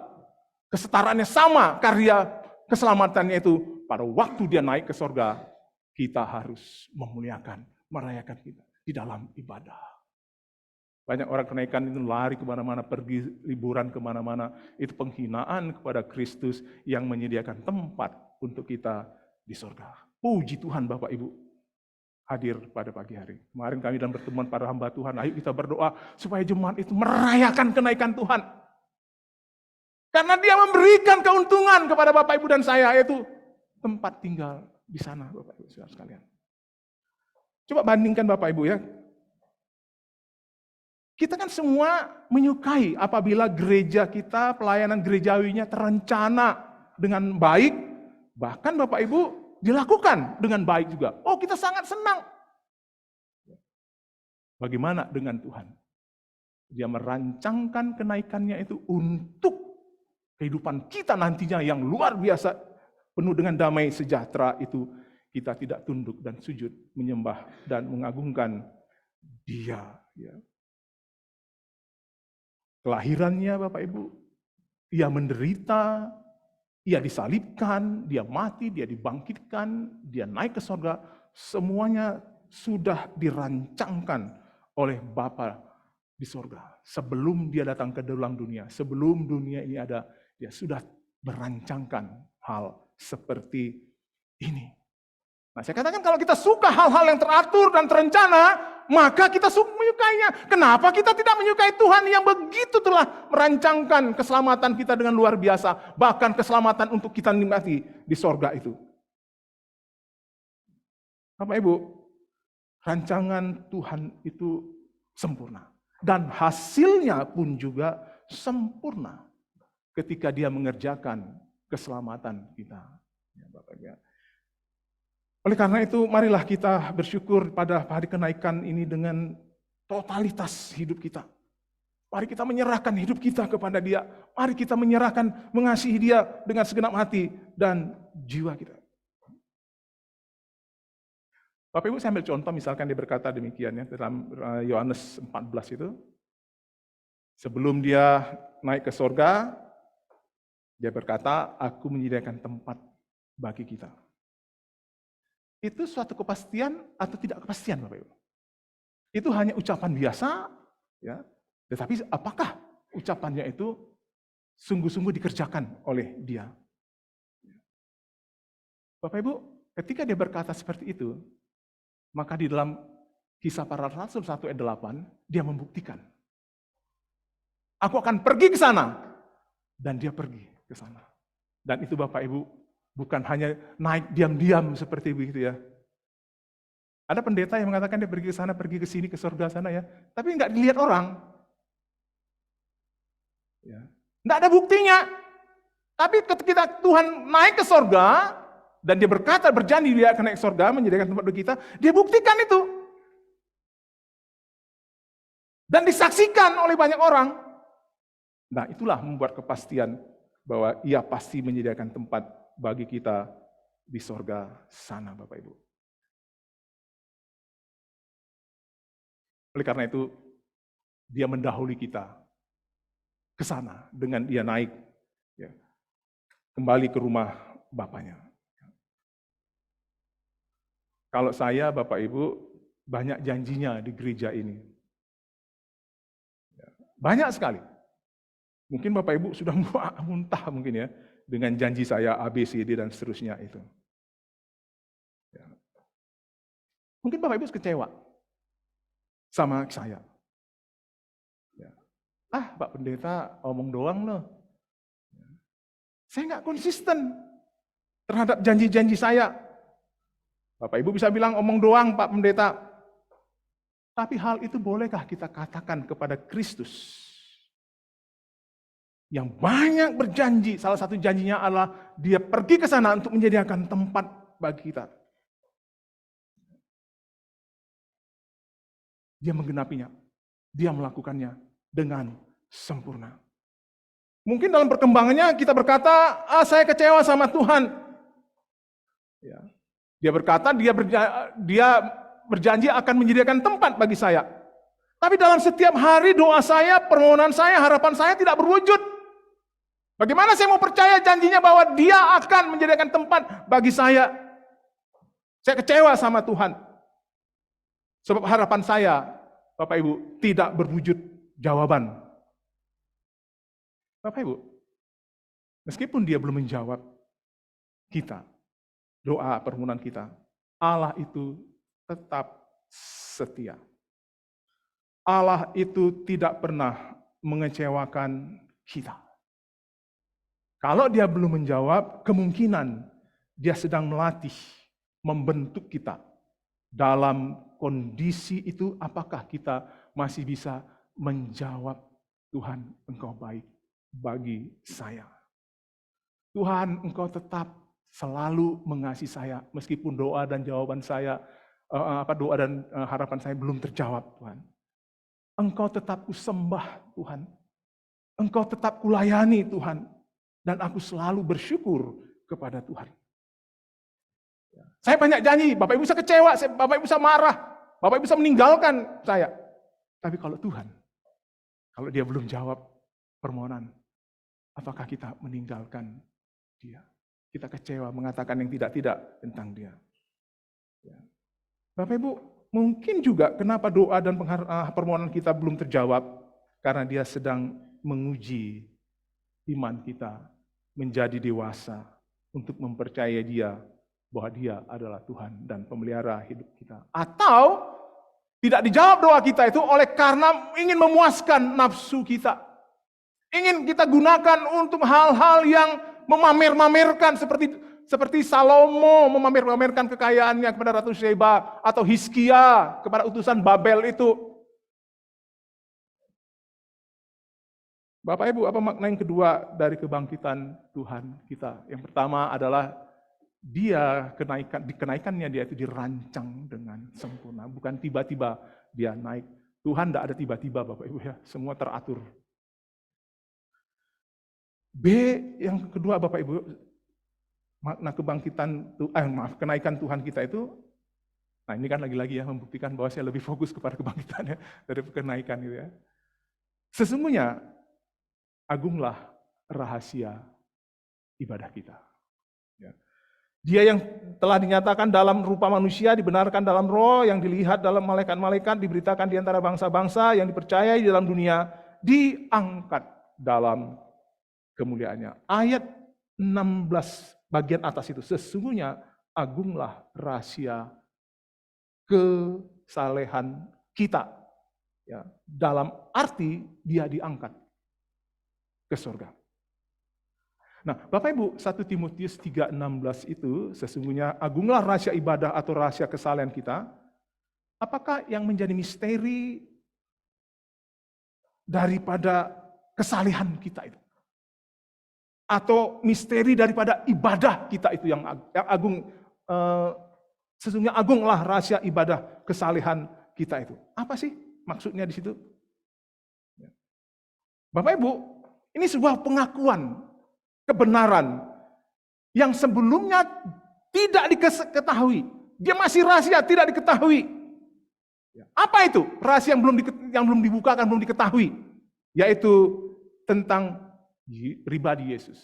kesetaraannya sama, karya keselamatannya itu pada waktu dia naik ke sorga, kita harus memuliakan, merayakan kita di dalam ibadah. Banyak orang kenaikan itu lari kemana-mana, pergi liburan kemana-mana. Itu penghinaan kepada Kristus yang menyediakan tempat untuk kita di sorga. Puji Tuhan Bapak Ibu hadir pada pagi hari. Kemarin kami dalam pertemuan para hamba Tuhan, ayo kita berdoa supaya jemaat itu merayakan kenaikan Tuhan. Karena dia memberikan keuntungan kepada Bapak Ibu dan saya, yaitu tempat tinggal di sana Bapak Ibu sekalian. Coba bandingkan Bapak Ibu ya. Kita kan semua menyukai apabila gereja kita, pelayanan gerejawinya terencana dengan baik, bahkan Bapak Ibu dilakukan dengan baik juga. Oh, kita sangat senang. Bagaimana dengan Tuhan? Dia merancangkan kenaikannya itu untuk kehidupan kita nantinya yang luar biasa, penuh dengan damai sejahtera itu, kita tidak tunduk dan sujud menyembah dan mengagungkan Dia. Ya. Kelahirannya Bapak Ibu, ia menderita, ia disalibkan, dia mati, dia dibangkitkan, dia naik ke surga, semuanya sudah dirancangkan oleh Bapa di surga. Sebelum dia datang ke dalam dunia, sebelum dunia ini ada, dia sudah merancangkan hal seperti ini. Nah, saya katakan kalau kita suka hal-hal yang teratur dan terencana, maka kita menyukainya. Kenapa kita tidak menyukai Tuhan yang begitu telah merancangkan keselamatan kita dengan luar biasa, bahkan keselamatan untuk kita nikmati di sorga itu. Bapak Ibu, rancangan Tuhan itu sempurna. Dan hasilnya pun juga sempurna ketika dia mengerjakan keselamatan kita. Ya, Bapak Ibu. Oleh karena itu, marilah kita bersyukur pada hari kenaikan ini dengan totalitas hidup kita. Mari kita menyerahkan hidup kita kepada Dia. Mari kita menyerahkan, mengasihi Dia dengan segenap hati dan jiwa kita. Bapak Ibu, saya ambil contoh, misalkan dia berkata demikian ya, dalam Yohanes 14 itu. Sebelum dia naik ke sorga, dia berkata, aku menyediakan tempat bagi kita. Itu suatu kepastian atau tidak kepastian, Bapak Ibu? Itu hanya ucapan biasa, ya. Tetapi apakah ucapannya itu sungguh-sungguh dikerjakan oleh dia? Bapak Ibu, ketika dia berkata seperti itu, maka di dalam Kisah Para Rasul 1 ayat 8, dia membuktikan. Aku akan pergi ke sana. Dan dia pergi ke sana. Dan itu Bapak Ibu, bukan hanya naik diam-diam seperti begitu ya. Ada pendeta yang mengatakan dia pergi ke sana, pergi ke sini, ke surga sana ya. Tapi nggak dilihat orang. Ya. Nggak ada buktinya. Tapi ketika Tuhan naik ke surga, dan dia berkata, berjanji dia akan naik ke surga, menyediakan tempat bagi kita, dia buktikan itu. Dan disaksikan oleh banyak orang. Nah, itulah membuat kepastian bahwa ia pasti menyediakan tempat bagi kita di surga sana, Bapak Ibu. Oleh karena itu, dia mendahului kita ke sana dengan dia naik ya, kembali ke rumah Bapaknya. Kalau saya, Bapak Ibu, banyak janjinya di gereja ini. Banyak sekali. Mungkin Bapak Ibu sudah muntah mungkin ya, dengan janji saya A, B, C, D, dan seterusnya itu. Ya. Mungkin Bapak Ibu kecewa sama saya. Ya. Pak Pendeta omong doang loh. Saya nggak konsisten terhadap janji-janji saya. Bapak Ibu bisa bilang omong doang Pak Pendeta. Tapi hal itu bolehkah kita katakan kepada Kristus? Yang banyak berjanji, salah satu janjinya adalah dia pergi ke sana untuk menyediakan tempat bagi kita. Dia menggenapinya, dia melakukannya dengan sempurna. Mungkin dalam perkembangannya kita berkata, saya kecewa sama Tuhan. Ya. Dia berkata, dia berjanji akan menyediakan tempat bagi saya. Tapi dalam setiap hari doa saya, permohonan saya, harapan saya tidak berwujud. Bagaimana saya mau percaya janjinya bahwa dia akan menyediakan tempat bagi saya? Saya kecewa sama Tuhan. Sebab harapan saya, Bapak Ibu, tidak berwujud jawaban. Bapak Ibu, meskipun dia belum menjawab kita, doa permohonan kita, Allah itu tetap setia. Allah itu tidak pernah mengecewakan kita. Kalau dia belum menjawab, kemungkinan dia sedang melatih, membentuk kita. Dalam kondisi itu, apakah kita masih bisa menjawab, Tuhan, Engkau baik bagi saya. Tuhan, Engkau tetap selalu mengasihi saya, meskipun doa dan jawaban saya, doa dan harapan saya belum terjawab, Tuhan. Engkau tetap kusembah, Tuhan. Engkau tetap kulayani, Tuhan. Dan aku selalu bersyukur kepada Tuhan. Saya banyak janji, Bapak Ibu bisa kecewa, Bapak Ibu bisa marah, Bapak Ibu bisa meninggalkan saya. Tapi kalau Tuhan, kalau dia belum jawab permohonan, apakah kita meninggalkan dia? Kita kecewa, mengatakan yang tidak-tidak tentang dia. Bapak Ibu, mungkin juga kenapa doa dan permohonan kita belum terjawab, karena dia sedang menguji iman kita menjadi dewasa untuk mempercayai dia bahwa dia adalah Tuhan dan pemelihara hidup kita. Atau tidak dijawab doa kita itu oleh karena ingin memuaskan nafsu kita. Ingin kita gunakan untuk hal-hal yang memamer-mamerkan seperti Salomo memamer-mamerkan kekayaannya kepada Ratu Sheba atau Hizkia kepada utusan Babel itu. Bapak Ibu, apa makna yang kedua dari kebangkitan Tuhan kita? Yang pertama adalah kenaikannya dia itu dirancang dengan sempurna, bukan tiba-tiba dia naik. Tuhan tidak ada tiba-tiba Bapak Ibu ya, semua teratur. B yang kedua Bapak Ibu, makna kenaikan Tuhan kita itu, nah ini kan lagi-lagi ya membuktikan bahwa saya lebih fokus kepada kebangkitan ya, dari kenaikan gitu ya. Sesungguhnya agunglah rahasia ibadah kita. Ya. Dia yang telah dinyatakan dalam rupa manusia, dibenarkan dalam roh, yang dilihat dalam malaikat-malaikat, diberitakan di antara bangsa-bangsa, yang dipercayai di dalam dunia, diangkat dalam kemuliaannya. Ayat 16 bagian atas itu, sesungguhnya agunglah rahasia kesalehan kita. Ya, dalam arti dia diangkat ke surga. Nah, Bapak Ibu, 1 Timotius 3:16 itu sesungguhnya agunglah rahasia ibadah atau rahasia kesalehan kita. Apakah yang menjadi misteri daripada kesalehan kita itu? Atau misteri daripada ibadah kita itu yang agung, sesungguhnya agunglah rahasia ibadah kesalehan kita itu. Apa sih maksudnya di situ? Bapak Ibu, ini sebuah pengakuan kebenaran yang sebelumnya tidak diketahui. Dia masih rahasia, tidak diketahui. Apa itu? Rahasia yang belum dibukakan, belum diketahui. Yaitu tentang pribadi Yesus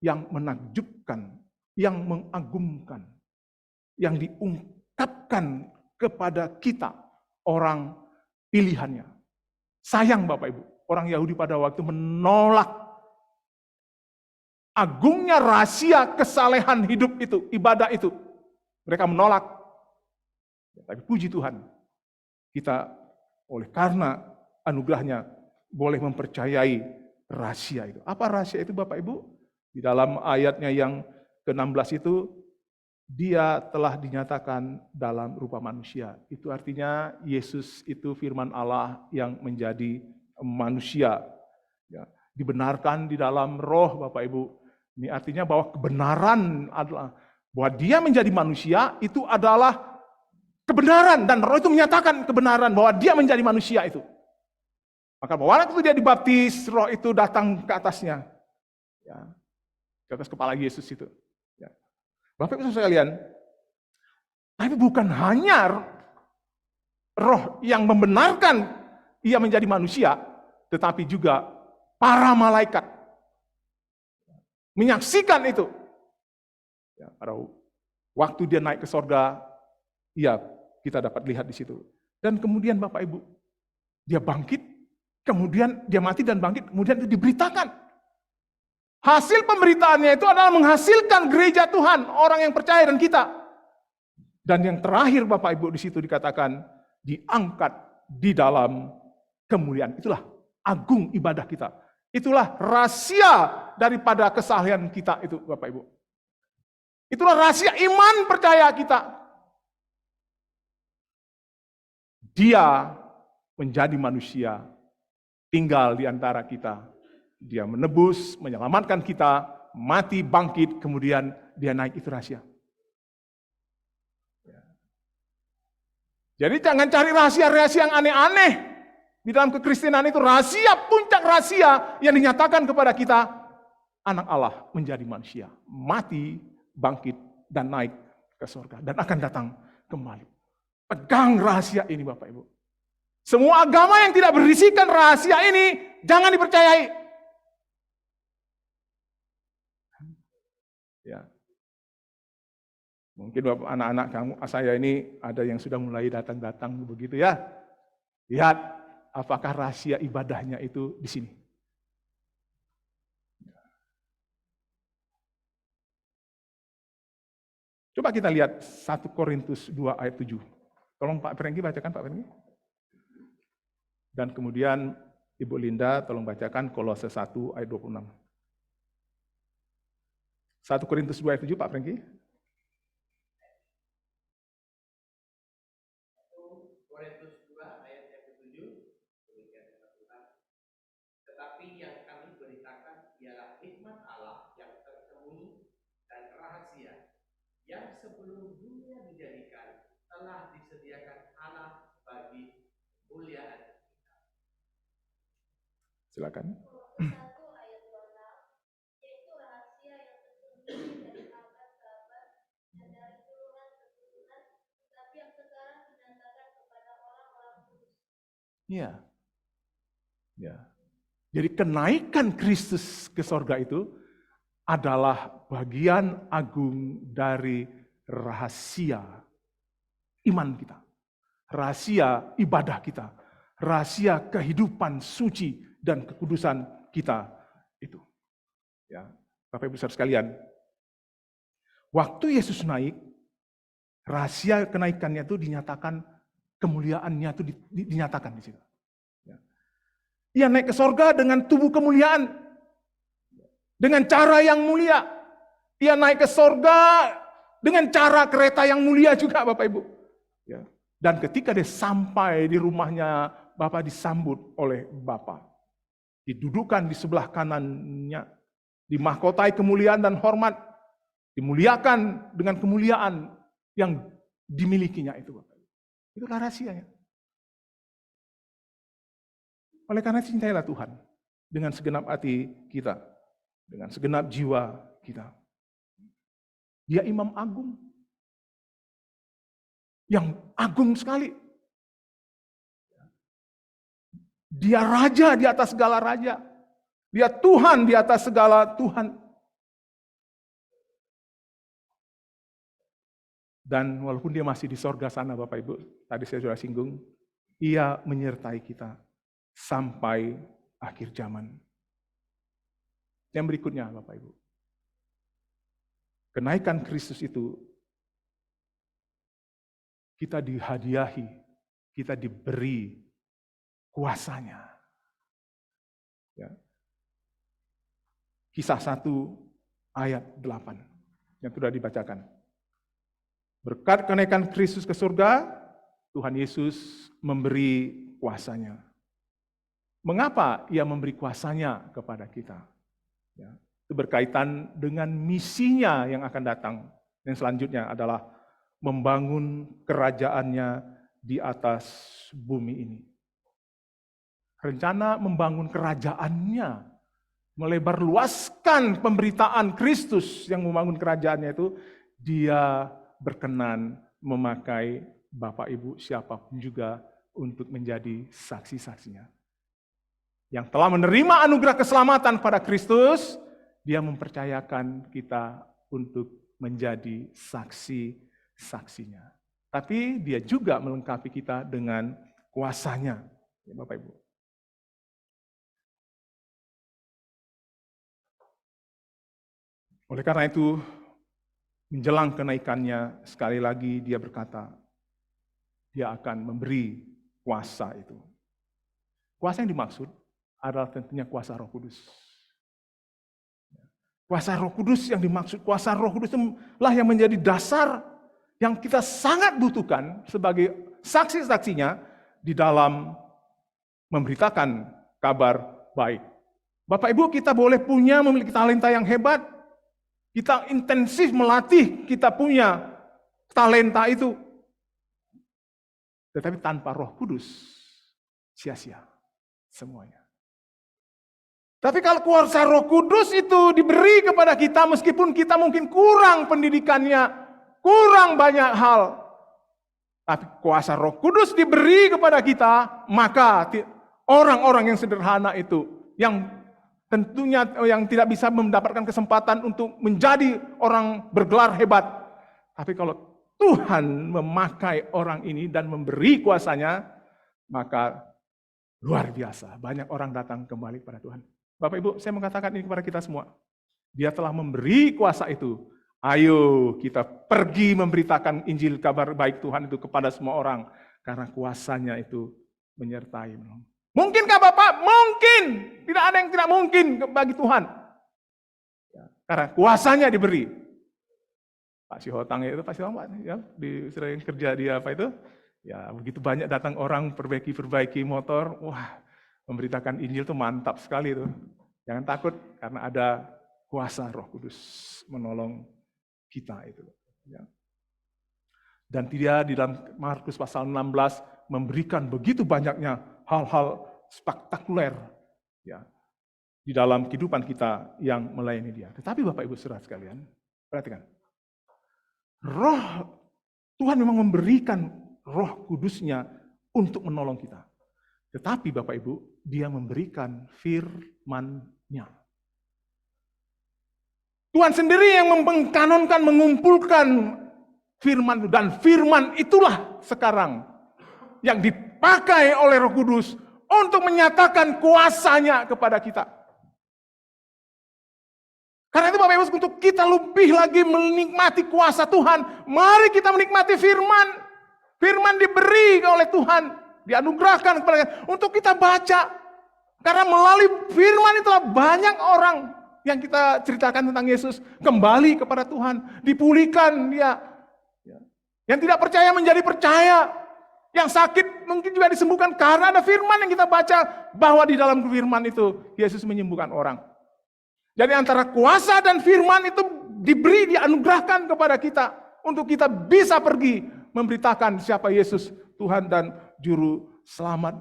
yang menakjubkan, yang mengagumkan, yang diungkapkan kepada kita, orang pilihannya. Sayang Bapak Ibu, orang Yahudi pada waktu menolak agungnya rahasia kesalehan hidup itu, ibadah itu. Mereka menolak. Tapi puji Tuhan, kita oleh karena anugerahnya boleh mempercayai rahasia itu. Apa rahasia itu Bapak Ibu? Di dalam ayatnya yang ke-16 itu, dia telah dinyatakan dalam rupa manusia. Itu artinya Yesus itu firman Allah yang menjadi manusia. Ya, dibenarkan di dalam roh Bapak Ibu. Ini artinya bahwa kebenaran adalah bahwa dia menjadi manusia itu adalah kebenaran, dan roh itu menyatakan kebenaran bahwa dia menjadi manusia itu. Maka waktu itu dia dibaptis, roh itu datang ke atasnya. Ya, ke atas kepala Yesus itu. Ya. Bapak Ibu sekalian, tapi bukan hanya roh yang membenarkan ia menjadi manusia, tetapi juga para malaikat menyaksikan itu. Ya, pada waktu dia naik ke sorga, ya kita dapat lihat di situ. Dan kemudian Bapak Ibu, dia bangkit, kemudian dia mati dan bangkit, kemudian itu diberitakan. Hasil pemberitaannya itu adalah menghasilkan gereja Tuhan, orang yang percaya dan kita. Dan yang terakhir Bapak Ibu di situ dikatakan, diangkat di dalam kemuliaan. Itulah agung ibadah kita. Itulah rahasia daripada kesalehan kita itu Bapak Ibu. Itulah rahasia iman percaya kita. Dia menjadi manusia, tinggal di antara kita. Dia menebus, menyelamatkan kita, mati, bangkit, kemudian dia naik, itu rahasia. Jadi jangan cari rahasia-rahasia yang aneh-aneh. Di dalam kekristenan itu rahasia, puncak rahasia yang dinyatakan kepada kita, anak Allah menjadi manusia, mati, bangkit, dan naik ke surga, dan akan datang kembali. Pegang rahasia ini Bapak Ibu. Semua agama yang tidak berisikan rahasia ini, jangan dipercayai. Ya. Mungkin Bapak, anak-anak kamu, saya ini ada yang sudah mulai datang-datang begitu ya. Lihat apakah rahasia ibadahnya itu di sini. Coba kita lihat 1 Korintus 2 ayat 7. Tolong Pak Frengki bacakan Pak Frengki. Dan kemudian Ibu Linda tolong bacakan Kolose 1 ayat 26. 1 Korintus 2 ayat 7 Pak Frengki. Korintus 2 ayat yang ke-7, demikian kata Tuhan. Tetapi yang kami beritakan ialah hikmat Allah yang tersembunyi dan rahasia yang sebelum dunia dijadikan telah disediakan Allah bagi kemuliaan. Silakan. Ya. Ya. Jadi kenaikan Kristus ke sorga itu adalah bagian agung dari rahasia iman kita, rahasia ibadah kita, rahasia kehidupan suci dan kekudusan kita itu. Ya, Bapak Ibu saudara sekalian, waktu Yesus naik, rahasia kenaikannya itu dinyatakan, kemuliaannya itu dinyatakan di situ. Ya. Ia naik ke sorga dengan tubuh kemuliaan, dengan cara yang mulia. Ia naik ke sorga dengan cara kereta yang mulia juga, Bapak Ibu. Ya. Dan ketika dia sampai di rumahnya, Bapak disambut oleh Bapa. Didudukkan di sebelah kanannya, dimahkotai kemuliaan dan hormat, dimuliakan dengan kemuliaan yang dimilikinya itu, Bapak. Itulah rahasianya. Oleh karena cintailah Tuhan dengan segenap hati kita, dengan segenap jiwa kita. Dia imam agung, yang agung sekali. Dia raja di atas segala raja. Dia Tuhan di atas segala Tuhan. Dan walaupun dia masih di sorga sana, Bapak Ibu, tadi saya sudah singgung, ia menyertai kita sampai akhir zaman. Yang berikutnya, Bapak Ibu. Kenaikan Kristus itu, kita dihadiahi, kita diberi kuasanya. Ya. Kisah 1 ayat 8 yang sudah dibacakan. Berkat kenaikan Kristus ke surga, Tuhan Yesus memberi kuasanya. Mengapa ia memberi kuasanya kepada kita? Ya, itu berkaitan dengan misinya yang akan datang. Yang selanjutnya adalah membangun kerajaannya di atas bumi ini. Rencana membangun kerajaannya, melebarluaskan pemberitaan Kristus yang membangun kerajaannya itu, dia berkenan memakai Bapak Ibu siapapun juga untuk menjadi saksi-saksinya. Yang telah menerima anugerah keselamatan pada Kristus, dia mempercayakan kita untuk menjadi saksi-saksinya. Tapi dia juga melengkapi kita dengan kuasanya, ya Bapak Ibu. Oleh karena itu, menjelang kenaikannya, sekali lagi dia berkata, dia akan memberi kuasa itu. Kuasa yang dimaksud adalah tentunya kuasa Roh Kudus. Kuasa Roh Kudus yang dimaksud, kuasa Roh Kudus itulah yang menjadi dasar yang kita sangat butuhkan sebagai saksi-saksinya di dalam memberitakan kabar baik. Bapak Ibu, kita boleh memiliki talenta yang hebat, kita intensif melatih, kita punya talenta itu. Tetapi tanpa Roh Kudus, sia-sia semuanya. Tapi kalau kuasa Roh Kudus itu diberi kepada kita, meskipun kita mungkin kurang pendidikannya, kurang banyak hal, tapi kuasa Roh Kudus diberi kepada kita, maka orang-orang yang sederhana itu, yang tentunya yang tidak bisa mendapatkan kesempatan untuk menjadi orang bergelar hebat. Tapi kalau Tuhan memakai orang ini dan memberi kuasanya, maka luar biasa. Banyak orang datang kembali kepada Tuhan. Bapak Ibu, saya mengatakan ini kepada kita semua. Dia telah memberi kuasa itu. Ayo kita pergi memberitakan Injil kabar baik Tuhan itu kepada semua orang. Karena kuasanya itu menyertai. Mungkinkah Bapak? Mungkin. Tidak ada yang tidak mungkin bagi Tuhan. Karena kuasanya diberi. Pak Sihotang itu Pak Sihotang ya, sering kerja di apa itu? Ya begitu banyak datang orang perbaiki motor. Wah, memberitakan Injil itu mantap sekali itu. Jangan takut karena ada kuasa Roh Kudus menolong kita itu. Ya. Dan dia di dalam Markus pasal 16 memberikan begitu banyaknya hal-hal spektakuler ya, di dalam kehidupan kita yang melayani dia. Tetapi Bapak Ibu Saudara sekalian, perhatikan. Roh Tuhan memang memberikan Roh Kudus-Nya untuk menolong kita. Tetapi Bapak Ibu, dia memberikan firman-Nya. Tuhan sendiri yang mengkanonkan, mengumpulkan firman itu. Dan firman itulah sekarang yang dipakai oleh Roh Kudus untuk menyatakan kuasanya kepada kita. Karena itu Bapak Ibu, untuk kita lebih lagi menikmati kuasa Tuhan, mari kita menikmati firman. Firman diberi oleh Tuhan, dianugerahkan kepada kita untuk kita baca. Karena melalui firman itulah banyak orang yang kita ceritakan tentang Yesus kembali kepada Tuhan, dipulihkan dia. Yang tidak percaya menjadi percaya, yang sakit mungkin juga disembuhkan karena ada firman yang kita baca, bahwa di dalam firman itu Yesus menyembuhkan orang. Jadi antara kuasa dan firman itu diberi, dianugerahkan kepada kita untuk kita bisa pergi memberitakan siapa Yesus, Tuhan dan Juru Selamat.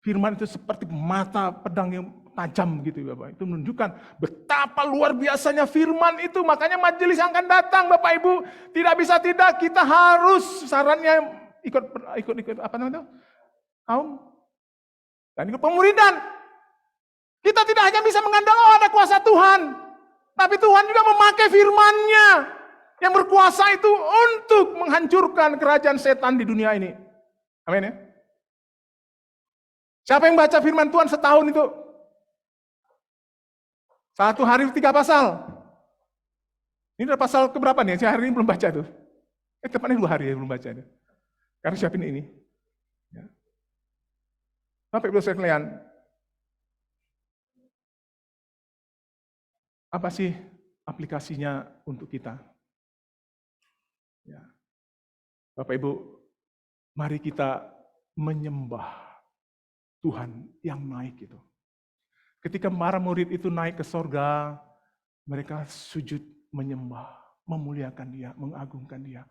Firman itu seperti mata pedang yang tajam gitu Bapak. Itu menunjukkan betapa luar biasanya firman itu. Makanya majelis yang akan datang Bapak Ibu, tidak bisa tidak, kita harus sarannya ikut apa namanya? Kaum dan ikut pemuridan. Kita tidak hanya bisa mengandalkan ada kuasa Tuhan, tapi Tuhan juga memakai firman-Nya yang berkuasa itu untuk menghancurkan kerajaan setan di dunia ini. Amin ya. Siapa yang baca firman Tuhan setahun itu? Satu hari 3 pasal. Ini udah pasal keberapa nih? Saya hari ini belum baca tuh. Tepatnya 2 hari ya belum baca itu. Karena siapin ini. Ya. Bapak Ibu sekalian, apa sih aplikasinya untuk kita? Ya. Bapak Ibu, mari kita menyembah Tuhan yang naik itu. Ketika para murid itu naik ke sorga, mereka sujud menyembah, memuliakan Dia, mengagungkan Dia.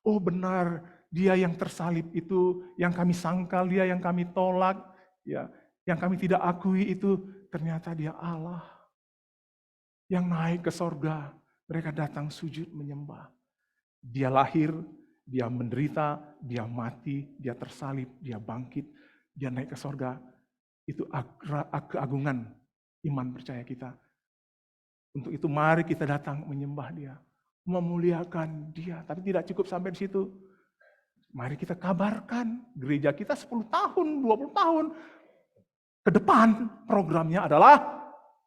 Oh benar, Dia yang tersalib itu, yang kami sangkal, Dia yang kami tolak, ya, yang kami tidak akui itu, ternyata Dia Allah. Yang naik ke sorga, mereka datang sujud menyembah. Dia lahir, Dia menderita, Dia mati, Dia tersalib, Dia bangkit, Dia naik ke sorga. Itu keagungan iman percaya kita. Untuk itu mari kita datang menyembah Dia, memuliakan Dia. Tapi tidak cukup sampai di situ. Mari kita kabarkan gereja kita 10 tahun, 20 tahun ke depan programnya adalah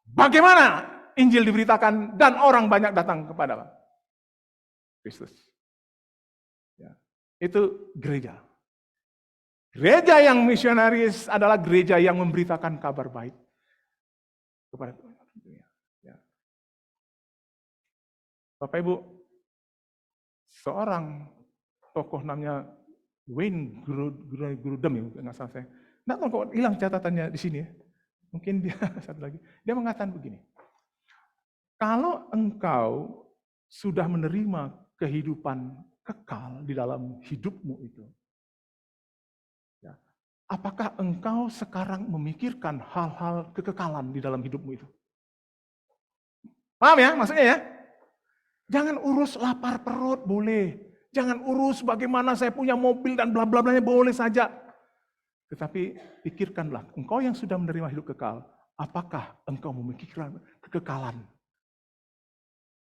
bagaimana Injil diberitakan dan orang banyak datang kepada Kristus. Ya, itu gereja. Gereja yang misionaris adalah gereja yang memberitakan kabar baik kepada Tuhan. Ya. Bapak Ibu, seorang tokoh namanya Wayne Grudem, ya, nggak salah saya. Nggak tahu kok hilang catatannya di sini ya. Mungkin dia satu lagi. Dia mengatakan begini. Kalau engkau sudah menerima kehidupan kekal di dalam hidupmu itu, ya, apakah engkau sekarang memikirkan hal-hal kekekalan di dalam hidupmu itu? Paham ya maksudnya ya? Jangan urus lapar perut, boleh. Jangan urus bagaimana saya punya mobil dan bla bla blanya, boleh saja. Tetapi pikirkanlah, engkau yang sudah menerima hidup kekal, apakah engkau memikirkan kekekalan?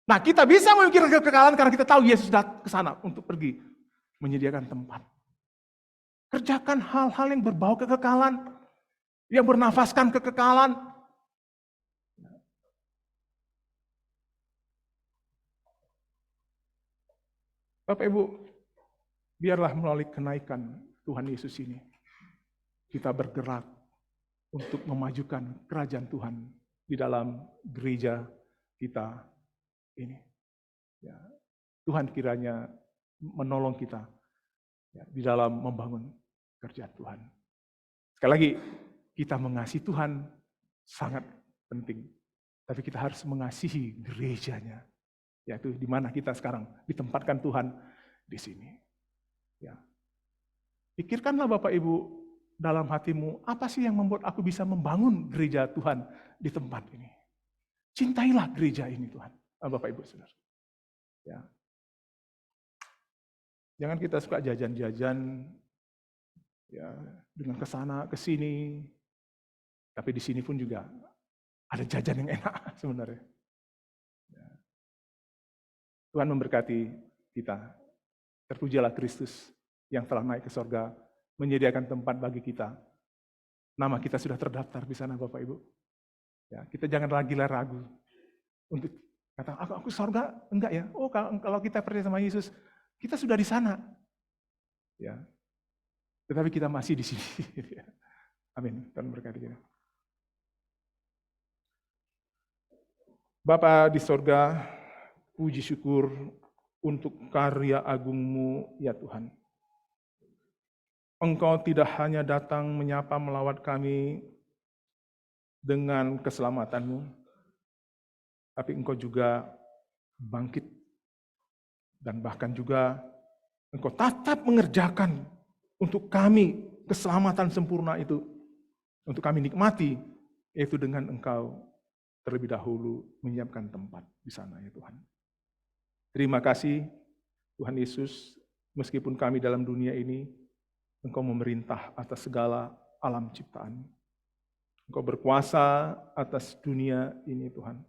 Nah, kita bisa memikirkan kekekalan karena kita tahu Yesus datang ke sana untuk pergi menyediakan tempat. Kerjakan hal-hal yang berbau kekekalan, yang bernafaskan kekekalan. Bapak Ibu, biarlah melalui kenaikan Tuhan Yesus ini, kita bergerak untuk memajukan kerajaan Tuhan di dalam gereja kita ini. Ya, Tuhan kiranya menolong kita ya, di dalam membangun kerjaan Tuhan. Sekali lagi, kita mengasihi Tuhan sangat penting. Tapi kita harus mengasihi gerejanya. Yaitu di mana kita sekarang ditempatkan Tuhan di sini. Ya. Pikirkanlah Bapak Ibu dalam hatimu, apa sih yang membuat aku bisa membangun gereja Tuhan di tempat ini? Cintailah gereja ini Tuhan, Bapak Ibu Saudara. Ya. Jangan kita suka jajan-jajan ya dengan kesana kesini, tapi di sini pun juga ada jajan yang enak sebenarnya. Ya. Tuhan memberkati kita. Terpujilah Kristus yang telah naik ke sorga, menyediakan tempat bagi kita. Nama kita sudah terdaftar di sana Bapak Ibu. Ya, kita jangan lagi ragu untuk kata, aku sorga, enggak ya? Oh, kalau kita percaya sama Yesus, kita sudah di sana. Ya. Tetapi kita masih di sini. Amin. Tuhan berkati kita. Bapa di sorga, puji syukur untuk karya agung-Mu ya Tuhan. Engkau tidak hanya datang menyapa melawat kami dengan keselamatan-Mu, tapi Engkau juga bangkit dan bahkan juga Engkau tetap mengerjakan untuk kami keselamatan sempurna itu, untuk kami nikmati, yaitu dengan Engkau terlebih dahulu menyiapkan tempat di sana ya Tuhan. Terima kasih Tuhan Yesus, meskipun kami dalam dunia ini, Engkau memerintah atas segala alam ciptaan. Engkau berkuasa atas dunia ini Tuhan.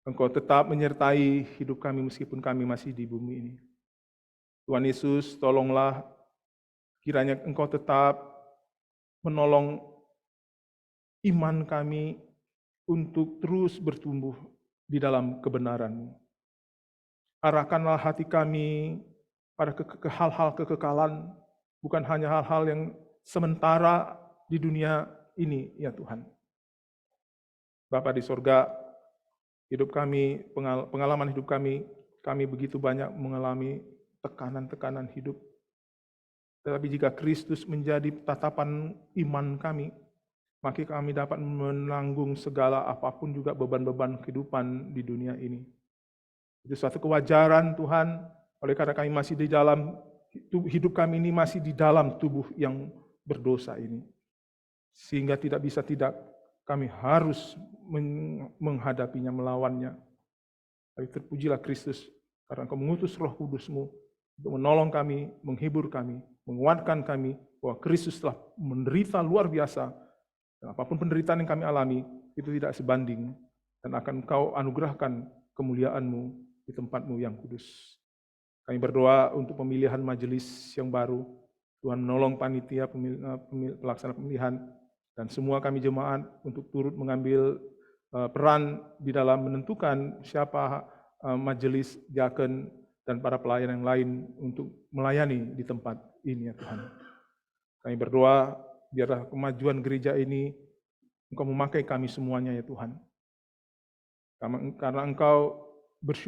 Engkau tetap menyertai hidup kami meskipun kami masih di bumi ini. Tuhan Yesus, tolonglah kiranya Engkau tetap menolong iman kami untuk terus bertumbuh di dalam kebenaran-Mu. Arahkanlah hati kami pada hal-hal kekekalan, bukan hanya hal-hal yang sementara di dunia ini, ya Tuhan. Bapa di sorga, hidup kami, pengalaman hidup kami begitu banyak mengalami tekanan-tekanan hidup. Tetapi jika Kristus menjadi tatapan iman kami, maka kami dapat menanggung segala apapun juga beban-beban kehidupan di dunia ini. Itu suatu kewajaran Tuhan, oleh karena kami masih di dalam, hidup kami ini masih di dalam tubuh yang berdosa ini. Sehingga tidak kami harus menghadapinya, melawannya. Tapi terpujilah Kristus, karena Engkau mengutus Roh Kudus-Mu untuk menolong kami, menghibur kami, menguatkan kami, bahwa Kristus telah menderita luar biasa. Dan apapun penderitaan yang kami alami, itu tidak sebanding, dan akan Engkau anugerahkan kemuliaan-Mu di tempat-Mu yang kudus. Kami berdoa untuk pemilihan majelis yang baru. Tuhan menolong panitia pelaksana pemilihan, dan semua kami jemaat untuk turut mengambil peran di dalam menentukan siapa majelis, diaken, dan para pelayan yang lain untuk melayani di tempat ini ya Tuhan. Kami berdoa, biarlah kemajuan gereja ini, Engkau memakai kami semuanya ya Tuhan. Karena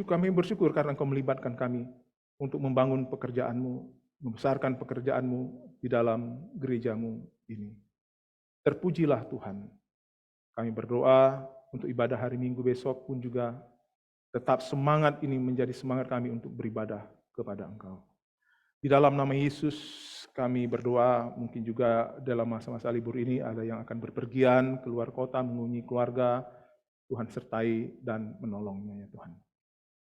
kami bersyukur karena Engkau melibatkan kami untuk membangun pekerjaan-Mu, membesarkan pekerjaan-Mu di dalam gereja-Mu ini. Terpujilah Tuhan. Kami berdoa untuk ibadah hari Minggu besok pun juga tetap semangat ini menjadi semangat kami untuk beribadah kepada Engkau. Di dalam nama Yesus kami berdoa, mungkin juga dalam masa-masa libur ini ada yang akan berpergian keluar kota, mengunjungi keluarga, Tuhan sertai dan menolongnya ya Tuhan.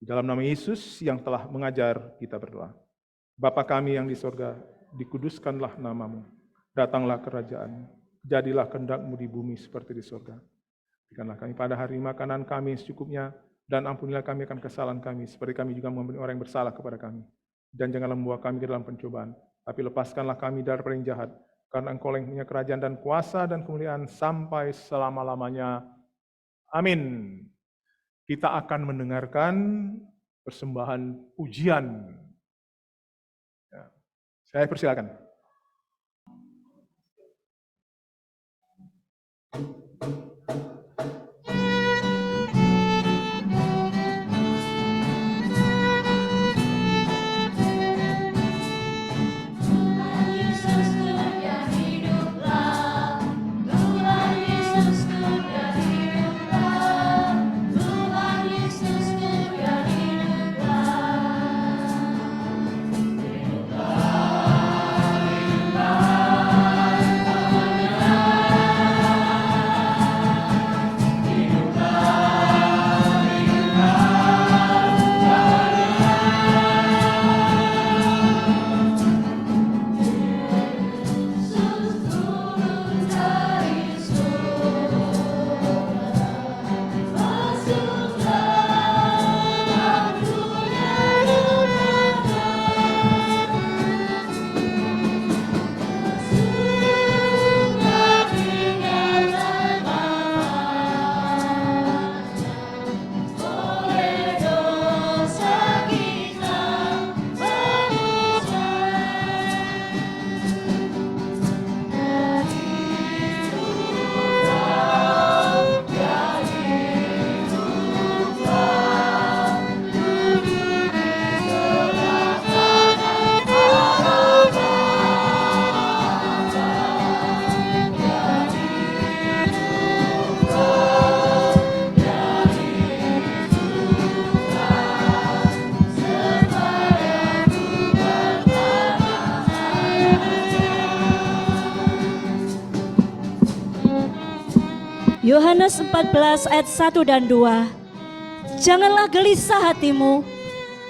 Di dalam nama Yesus yang telah mengajar kita berdoa. Bapa kami yang di sorga, dikuduskanlah nama-Mu, datanglah kerajaan-Mu, jadilah kehendak-Mu di bumi seperti di sorga. Berikanlah kami pada hari makanan kami secukupnya, dan ampunilah kami akan kesalahan kami, seperti kami juga mengampuni orang yang bersalah kepada kami. Dan janganlah membawa kami ke dalam pencobaan, tapi lepaskanlah kami dari yang jahat, karena Engkau yang punya kerajaan dan kuasa dan kemuliaan sampai selama-lamanya. Amin. Kita akan mendengarkan persembahan pujian. Ya. Saya persilakan. Tuhan Yesus ku Yohanes 14 ayat 1 dan 2. Janganlah gelisah hatimu,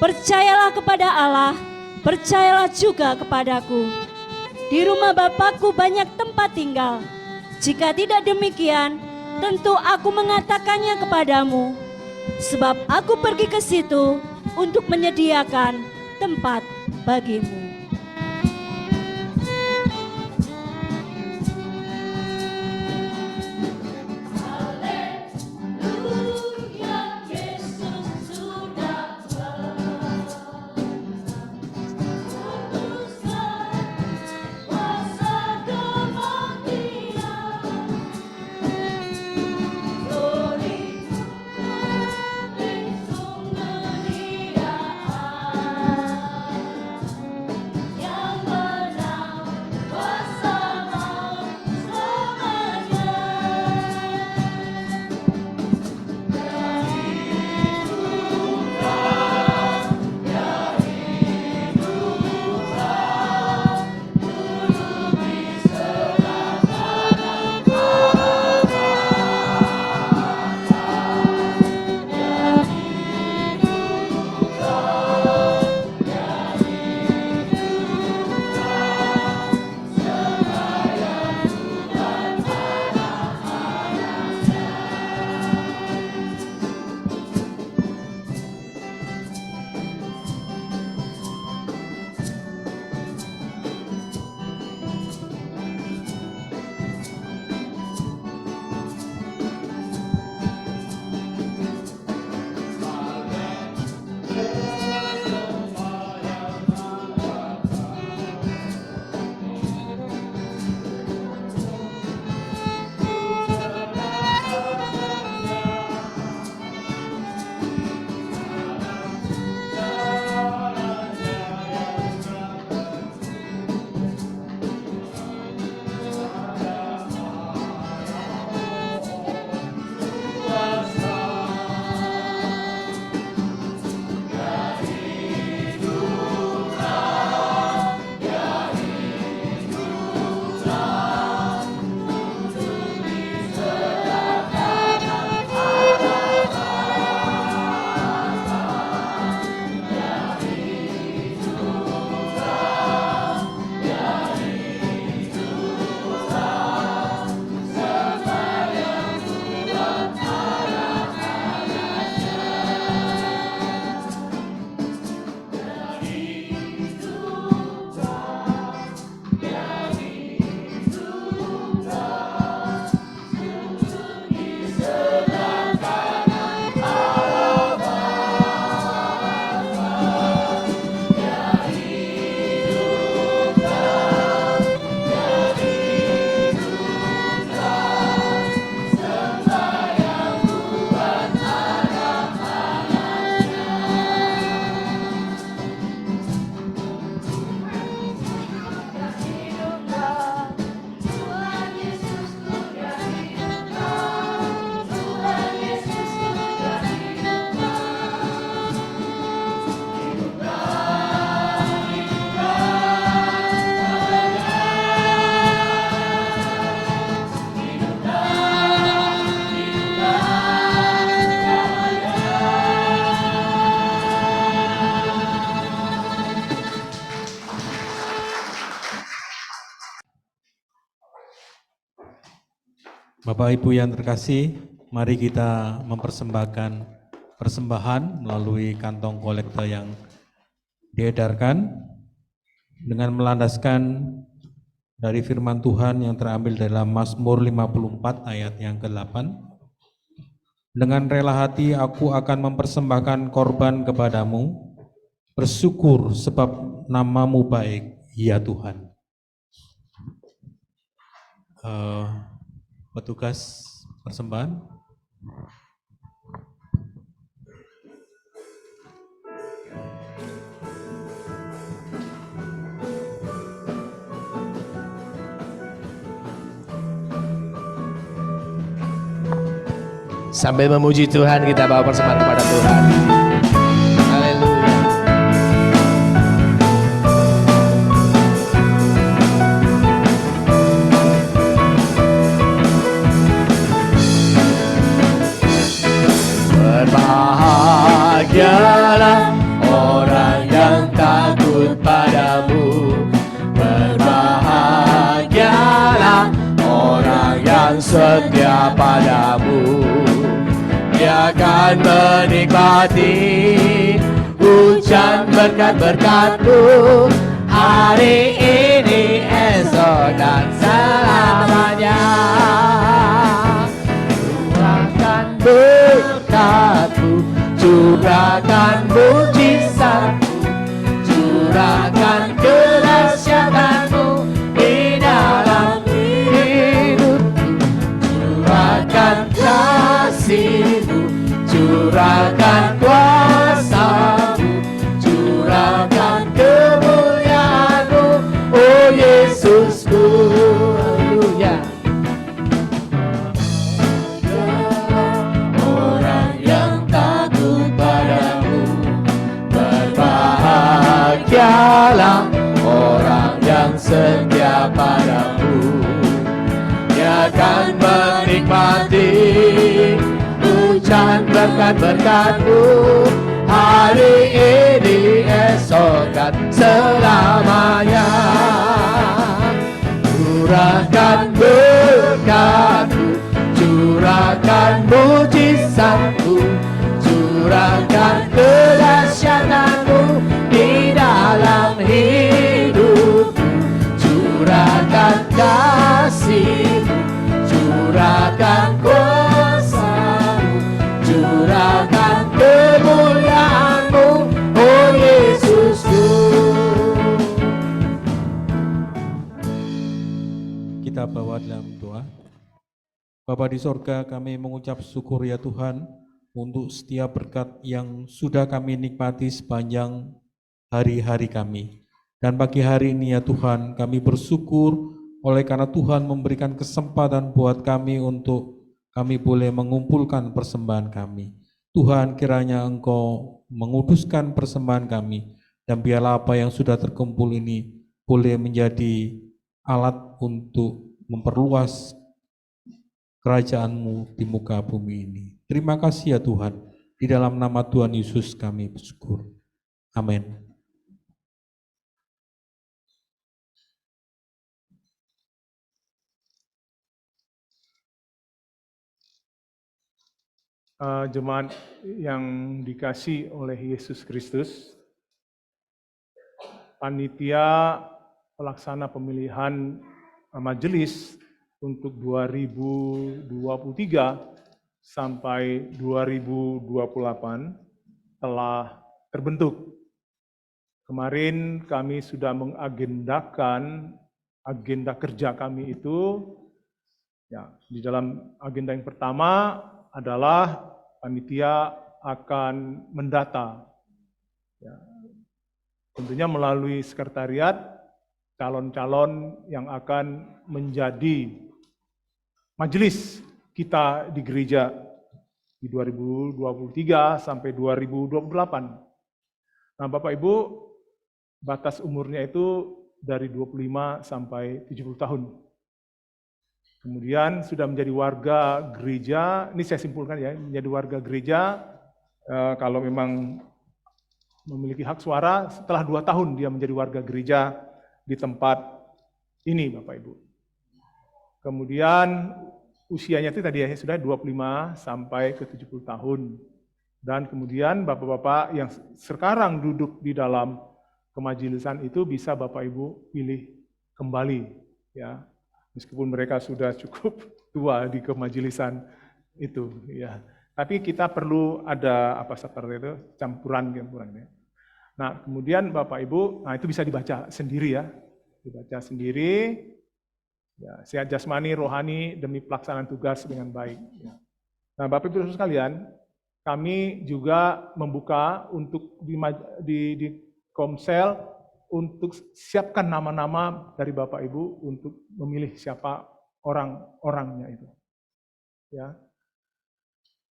percayalah kepada Allah, percayalah juga kepadaku. Di rumah Bapakku banyak tempat tinggal. Jika tidak demikian, tentu aku mengatakannya kepadamu. Sebab aku pergi ke situ untuk menyediakan tempat bagimu. Bapak Ibu yang terkasih, mari kita mempersembahkan persembahan melalui kantong kolektor yang diedarkan dengan melandaskan dari firman Tuhan yang terambil dalam Mazmur 54 ayat yang ke-8. Dengan rela hati aku akan mempersembahkan korban kepadamu, bersyukur sebab namamu baik, ya Tuhan. Petugas persembahan. Sambil memuji Tuhan, kita bawa persembahan kepada Tuhan. Haleluya. setia padamu. Dia akan menikmati hujan berkat-berkat-Mu hari ini, esok dan selamanya. Curahkan berkat-Mu, curahkan mujizat-Mu, curahkan kedahsyatan-Mu di dalam hidupku. Curahkan kasih-Mu, curahkan kuasa-Mu, curahkan kemuliaan-Mu, oh Yesusku. Haleluya. Orang yang takut padamu, berbahagialah orang yang setia padamu. Dia akan menikmati hujan berkat-berkat-Mu hari ini, esok dan selamanya. Curahkan berkat-Mu, curahkan mujizat-Mu, curahkan kedahsyatan-Mu di dalam hidupku. Curahkan kasih-Mu, curahkan kuasa-Mu, curahkan kemuliaan-Mu, oh Yesusku. Kita bawa dalam doa. Bapa di sorga, kami mengucap syukur ya Tuhan untuk setiap berkat yang sudah kami nikmati sepanjang hari-hari kami. Dan pagi hari ini ya Tuhan, kami bersyukur oleh karena Tuhan memberikan kesempatan buat kami untuk kami boleh mengumpulkan persembahan kami. Tuhan, kiranya Engkau menguduskan persembahan kami, dan biarlah apa yang sudah terkumpul ini boleh menjadi alat untuk memperluas kerajaan-Mu di muka bumi ini. Terima kasih ya Tuhan, di dalam nama Tuhan Yesus kami bersyukur. Amin. Jemaat yang dikasih oleh Yesus Kristus, panitia pelaksana pemilihan majelis untuk 2023 sampai 2028 telah terbentuk. Kemarin kami sudah mengagendakan agenda kerja kami itu. Ya, di dalam agenda yang pertama adalah panitia akan mendata, ya, tentunya melalui sekretariat calon-calon yang akan menjadi majelis kita di gereja di 2023 sampai 2028. Nah, Bapak Ibu, batas umurnya itu dari 25 sampai 70 tahun. Kemudian sudah menjadi warga gereja, ini saya simpulkan ya, menjadi warga gereja kalau memang memiliki hak suara setelah 2 tahun dia menjadi warga gereja di tempat ini Bapak Ibu. Kemudian usianya itu tadi ya sudah 25 sampai ke 70 tahun. Dan kemudian Bapak-bapak yang sekarang duduk di dalam kemajelisan itu bisa Bapak Ibu pilih kembali ya. Meskipun mereka sudah cukup tua di kemajelisan itu, ya. Tapi kita perlu ada apa seperti itu campuran ya. Nah, kemudian Bapak Ibu, nah itu bisa dibaca sendiri ya, dibaca sendiri. Ya, sehat jasmani, rohani demi pelaksanaan tugas dengan baik. Ya. Nah, Bapak Ibu sekalian, kami juga membuka untuk di Komsel. Untuk siapkan nama-nama dari Bapak Ibu untuk memilih siapa orang-orangnya itu. Ya.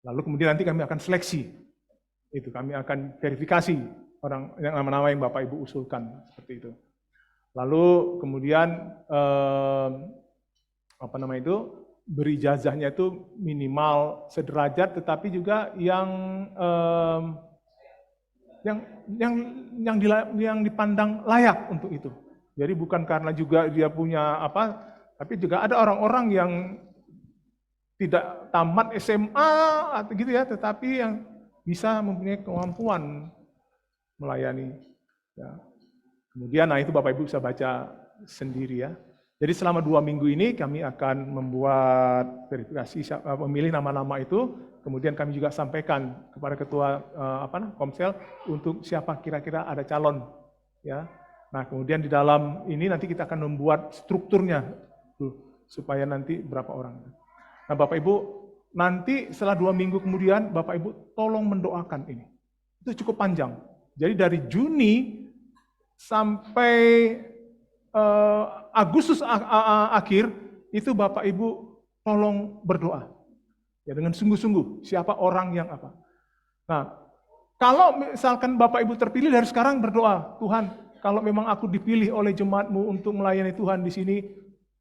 Lalu kemudian nanti kami akan seleksi. Itu kami akan verifikasi orang yang nama-nama yang Bapak Ibu usulkan seperti itu. Lalu kemudian berijazahnya itu minimal sederajat, tetapi juga yang dipandang layak untuk itu. Jadi bukan karena juga dia punya apa, tapi juga ada orang-orang yang tidak tamat SMA atau gitu ya, tetapi yang bisa mempunyai kemampuan melayani. Ya. Kemudian, nah itu Bapak Ibu bisa baca sendiri ya. Jadi selama 2 minggu ini kami akan membuat verifikasi memilih nama-nama itu, kemudian kami juga sampaikan kepada ketua Komsel untuk siapa kira-kira ada calon ya. Nah, kemudian di dalam ini nanti kita akan membuat strukturnya supaya nanti berapa orang. Nah, Bapak Ibu, nanti setelah 2 minggu kemudian Bapak Ibu tolong mendoakan ini. Itu cukup panjang. Jadi dari Juni sampai Agustus akhir itu Bapak Ibu tolong berdoa. Ya, dengan sungguh-sungguh siapa orang yang apa. Nah, kalau misalkan Bapak Ibu terpilih dari sekarang berdoa, Tuhan, kalau memang aku dipilih oleh jemaat-Mu untuk melayani Tuhan di sini,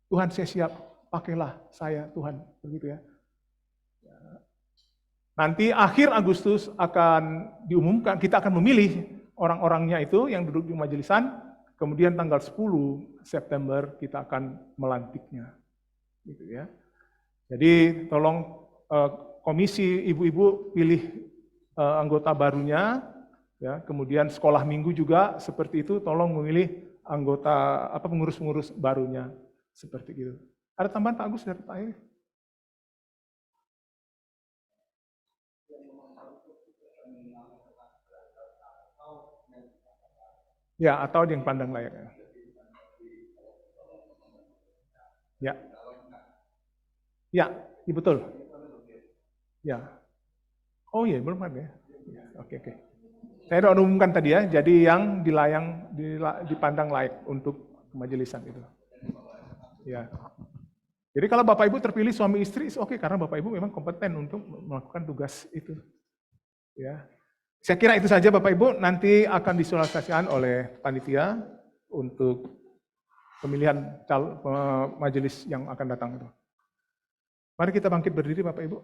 Tuhan saya siap, pakailah saya Tuhan, begitu ya. Nanti akhir Agustus akan diumumkan, kita akan memilih orang-orangnya itu yang duduk di majelisan, kemudian tanggal 10 September kita akan melantiknya. Gitu ya. Jadi tolong komisi ibu-ibu pilih anggota barunya, ya. Kemudian sekolah minggu juga seperti itu, tolong memilih anggota pengurus-pengurus barunya seperti itu. Ada tambahan Pak Agus dari Pak Heri? Ya, atau yang pandang layak. Ya. Ya, iya betul. Ya. Oh iya, belum ada ya. Oke. Saya udah umumkan tadi ya, jadi yang dipandang layak untuk kemajelisan itu. Ya. Jadi kalau Bapak Ibu terpilih suami istri, oke, karena Bapak Ibu memang kompeten untuk melakukan tugas itu. Ya. Saya kira itu saja Bapak Ibu, nanti akan disosialisasikan oleh panitia untuk pemilihan majelis yang akan datang itu. Mari kita bangkit berdiri Bapak Ibu.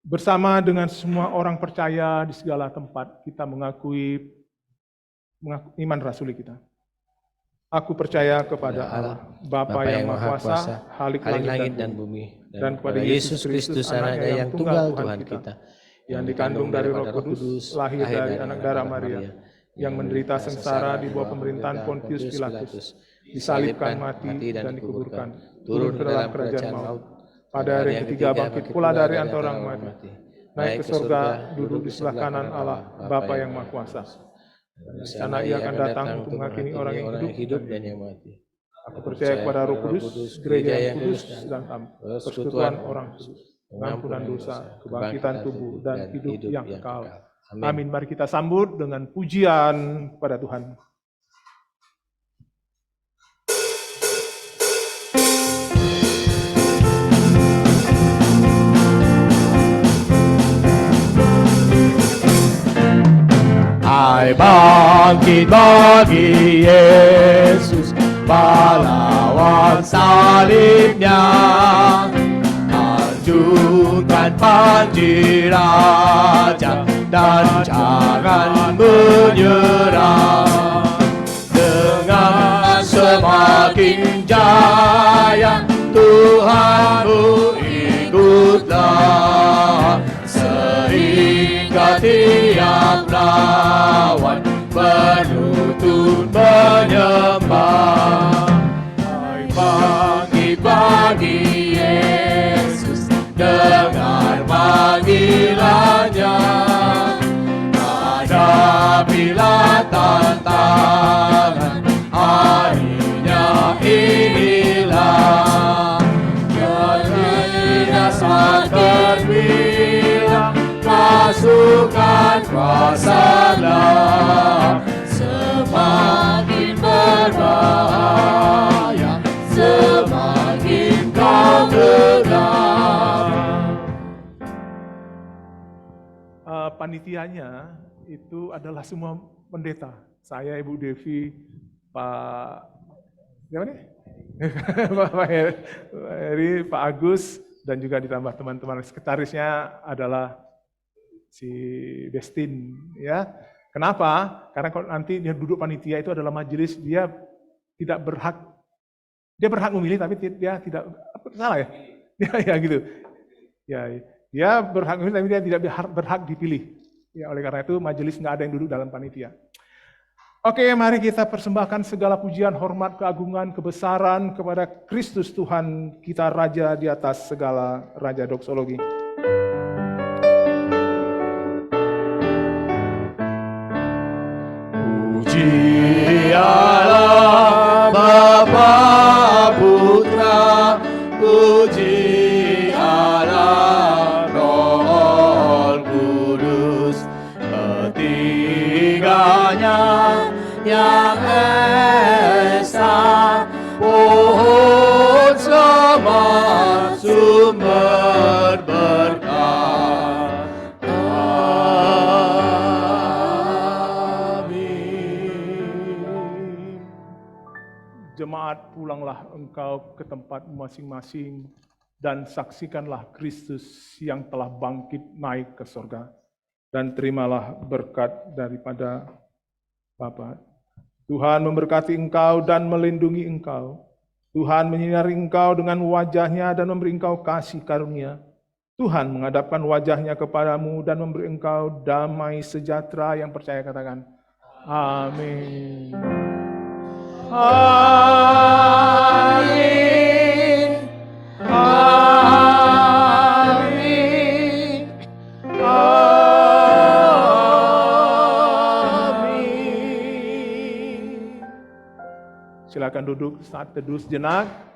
Bersama dengan semua orang percaya di segala tempat, kita mengakui iman rasuli kita. Aku percaya kepada Allah, Bapa yang Maha Kuasa, Khalik langit dan bumi, dan kepada Yesus Kristus, anaknya yang tunggal Tuhan kita, yang dikandung dari Roh Kudus, lahir dari anak darah Maria, yang menderita sengsara di bawah pemerintahan Pontius Pilatus, disalibkan, mati, dan dikuburkan, turun ke dalam kerajaan maut. Pada hari yang ketiga bangkit pula dari antara orang mati, naik ke surga, duduk di sebelah kanan Allah, Bapa yang Maha Kuasa. Di sana ia akan datang untuk menghakimi orang yang hidup dan yang mati. Aku percaya kepada Roh Kudus, gereja yang kudus dan persekutuan orang kudus, pengampunan dosa, kebangkitan tubuh, dan hidup yang kekal. Amin. Mari kita sambut dengan pujian kepada Tuhan. Hai bangkit bagi Yesus, pahlawan salibnya. Lanjutkan panji raja dan jangan menyerah. Dengan semakin jaya Tuhanmu ikutlah, sehingga tiap lawan berlutut menyembah. Hai bagi Yesus, dengar panggilannya. Hadapilah tantangan, harinya inilah. Tidak saat terbilang, pasukan kuasalah, semakin berbahaya, semakin kau genggam. Panitianya itu adalah semua pendeta. Saya, Ibu Devi, Pak siapa nih? Pak Heri, Pak Agus, dan juga ditambah teman-teman sekretarisnya adalah si Destin, ya. Kenapa? Karena kalau nanti dia duduk panitia itu adalah majelis, dia tidak berhak, dia berhak memilih tapi dia tidak, salah ya? Ya gitu. Ya, dia berhak memilih tapi dia tidak berhak dipilih. Ya, oleh karena itu majelis nggak ada yang duduk dalam panitia. Oke, mari kita persembahkan segala pujian, hormat, keagungan, kebesaran kepada Kristus Tuhan kita, Raja di atas segala raja doksologi. Puji Allah Bapa Putra, puji Allah Roh Kudus, ketiganya yang esa, pohon selamat, sumber berkah. Amin. Jemaat, pulanglah engkau ke tempat masing-masing dan saksikanlah Kristus yang telah bangkit naik ke sorga, dan terimalah berkat daripada Bapa. Tuhan memberkati engkau dan melindungi engkau. Tuhan menyinari engkau dengan wajahnya dan memberi engkau kasih karunia. Tuhan menghadapkan wajahnya kepadamu dan memberi engkau damai sejahtera. Yang percaya katakan, amin. Amin. Amin. Amin. Silakan duduk saat teduh sejenak.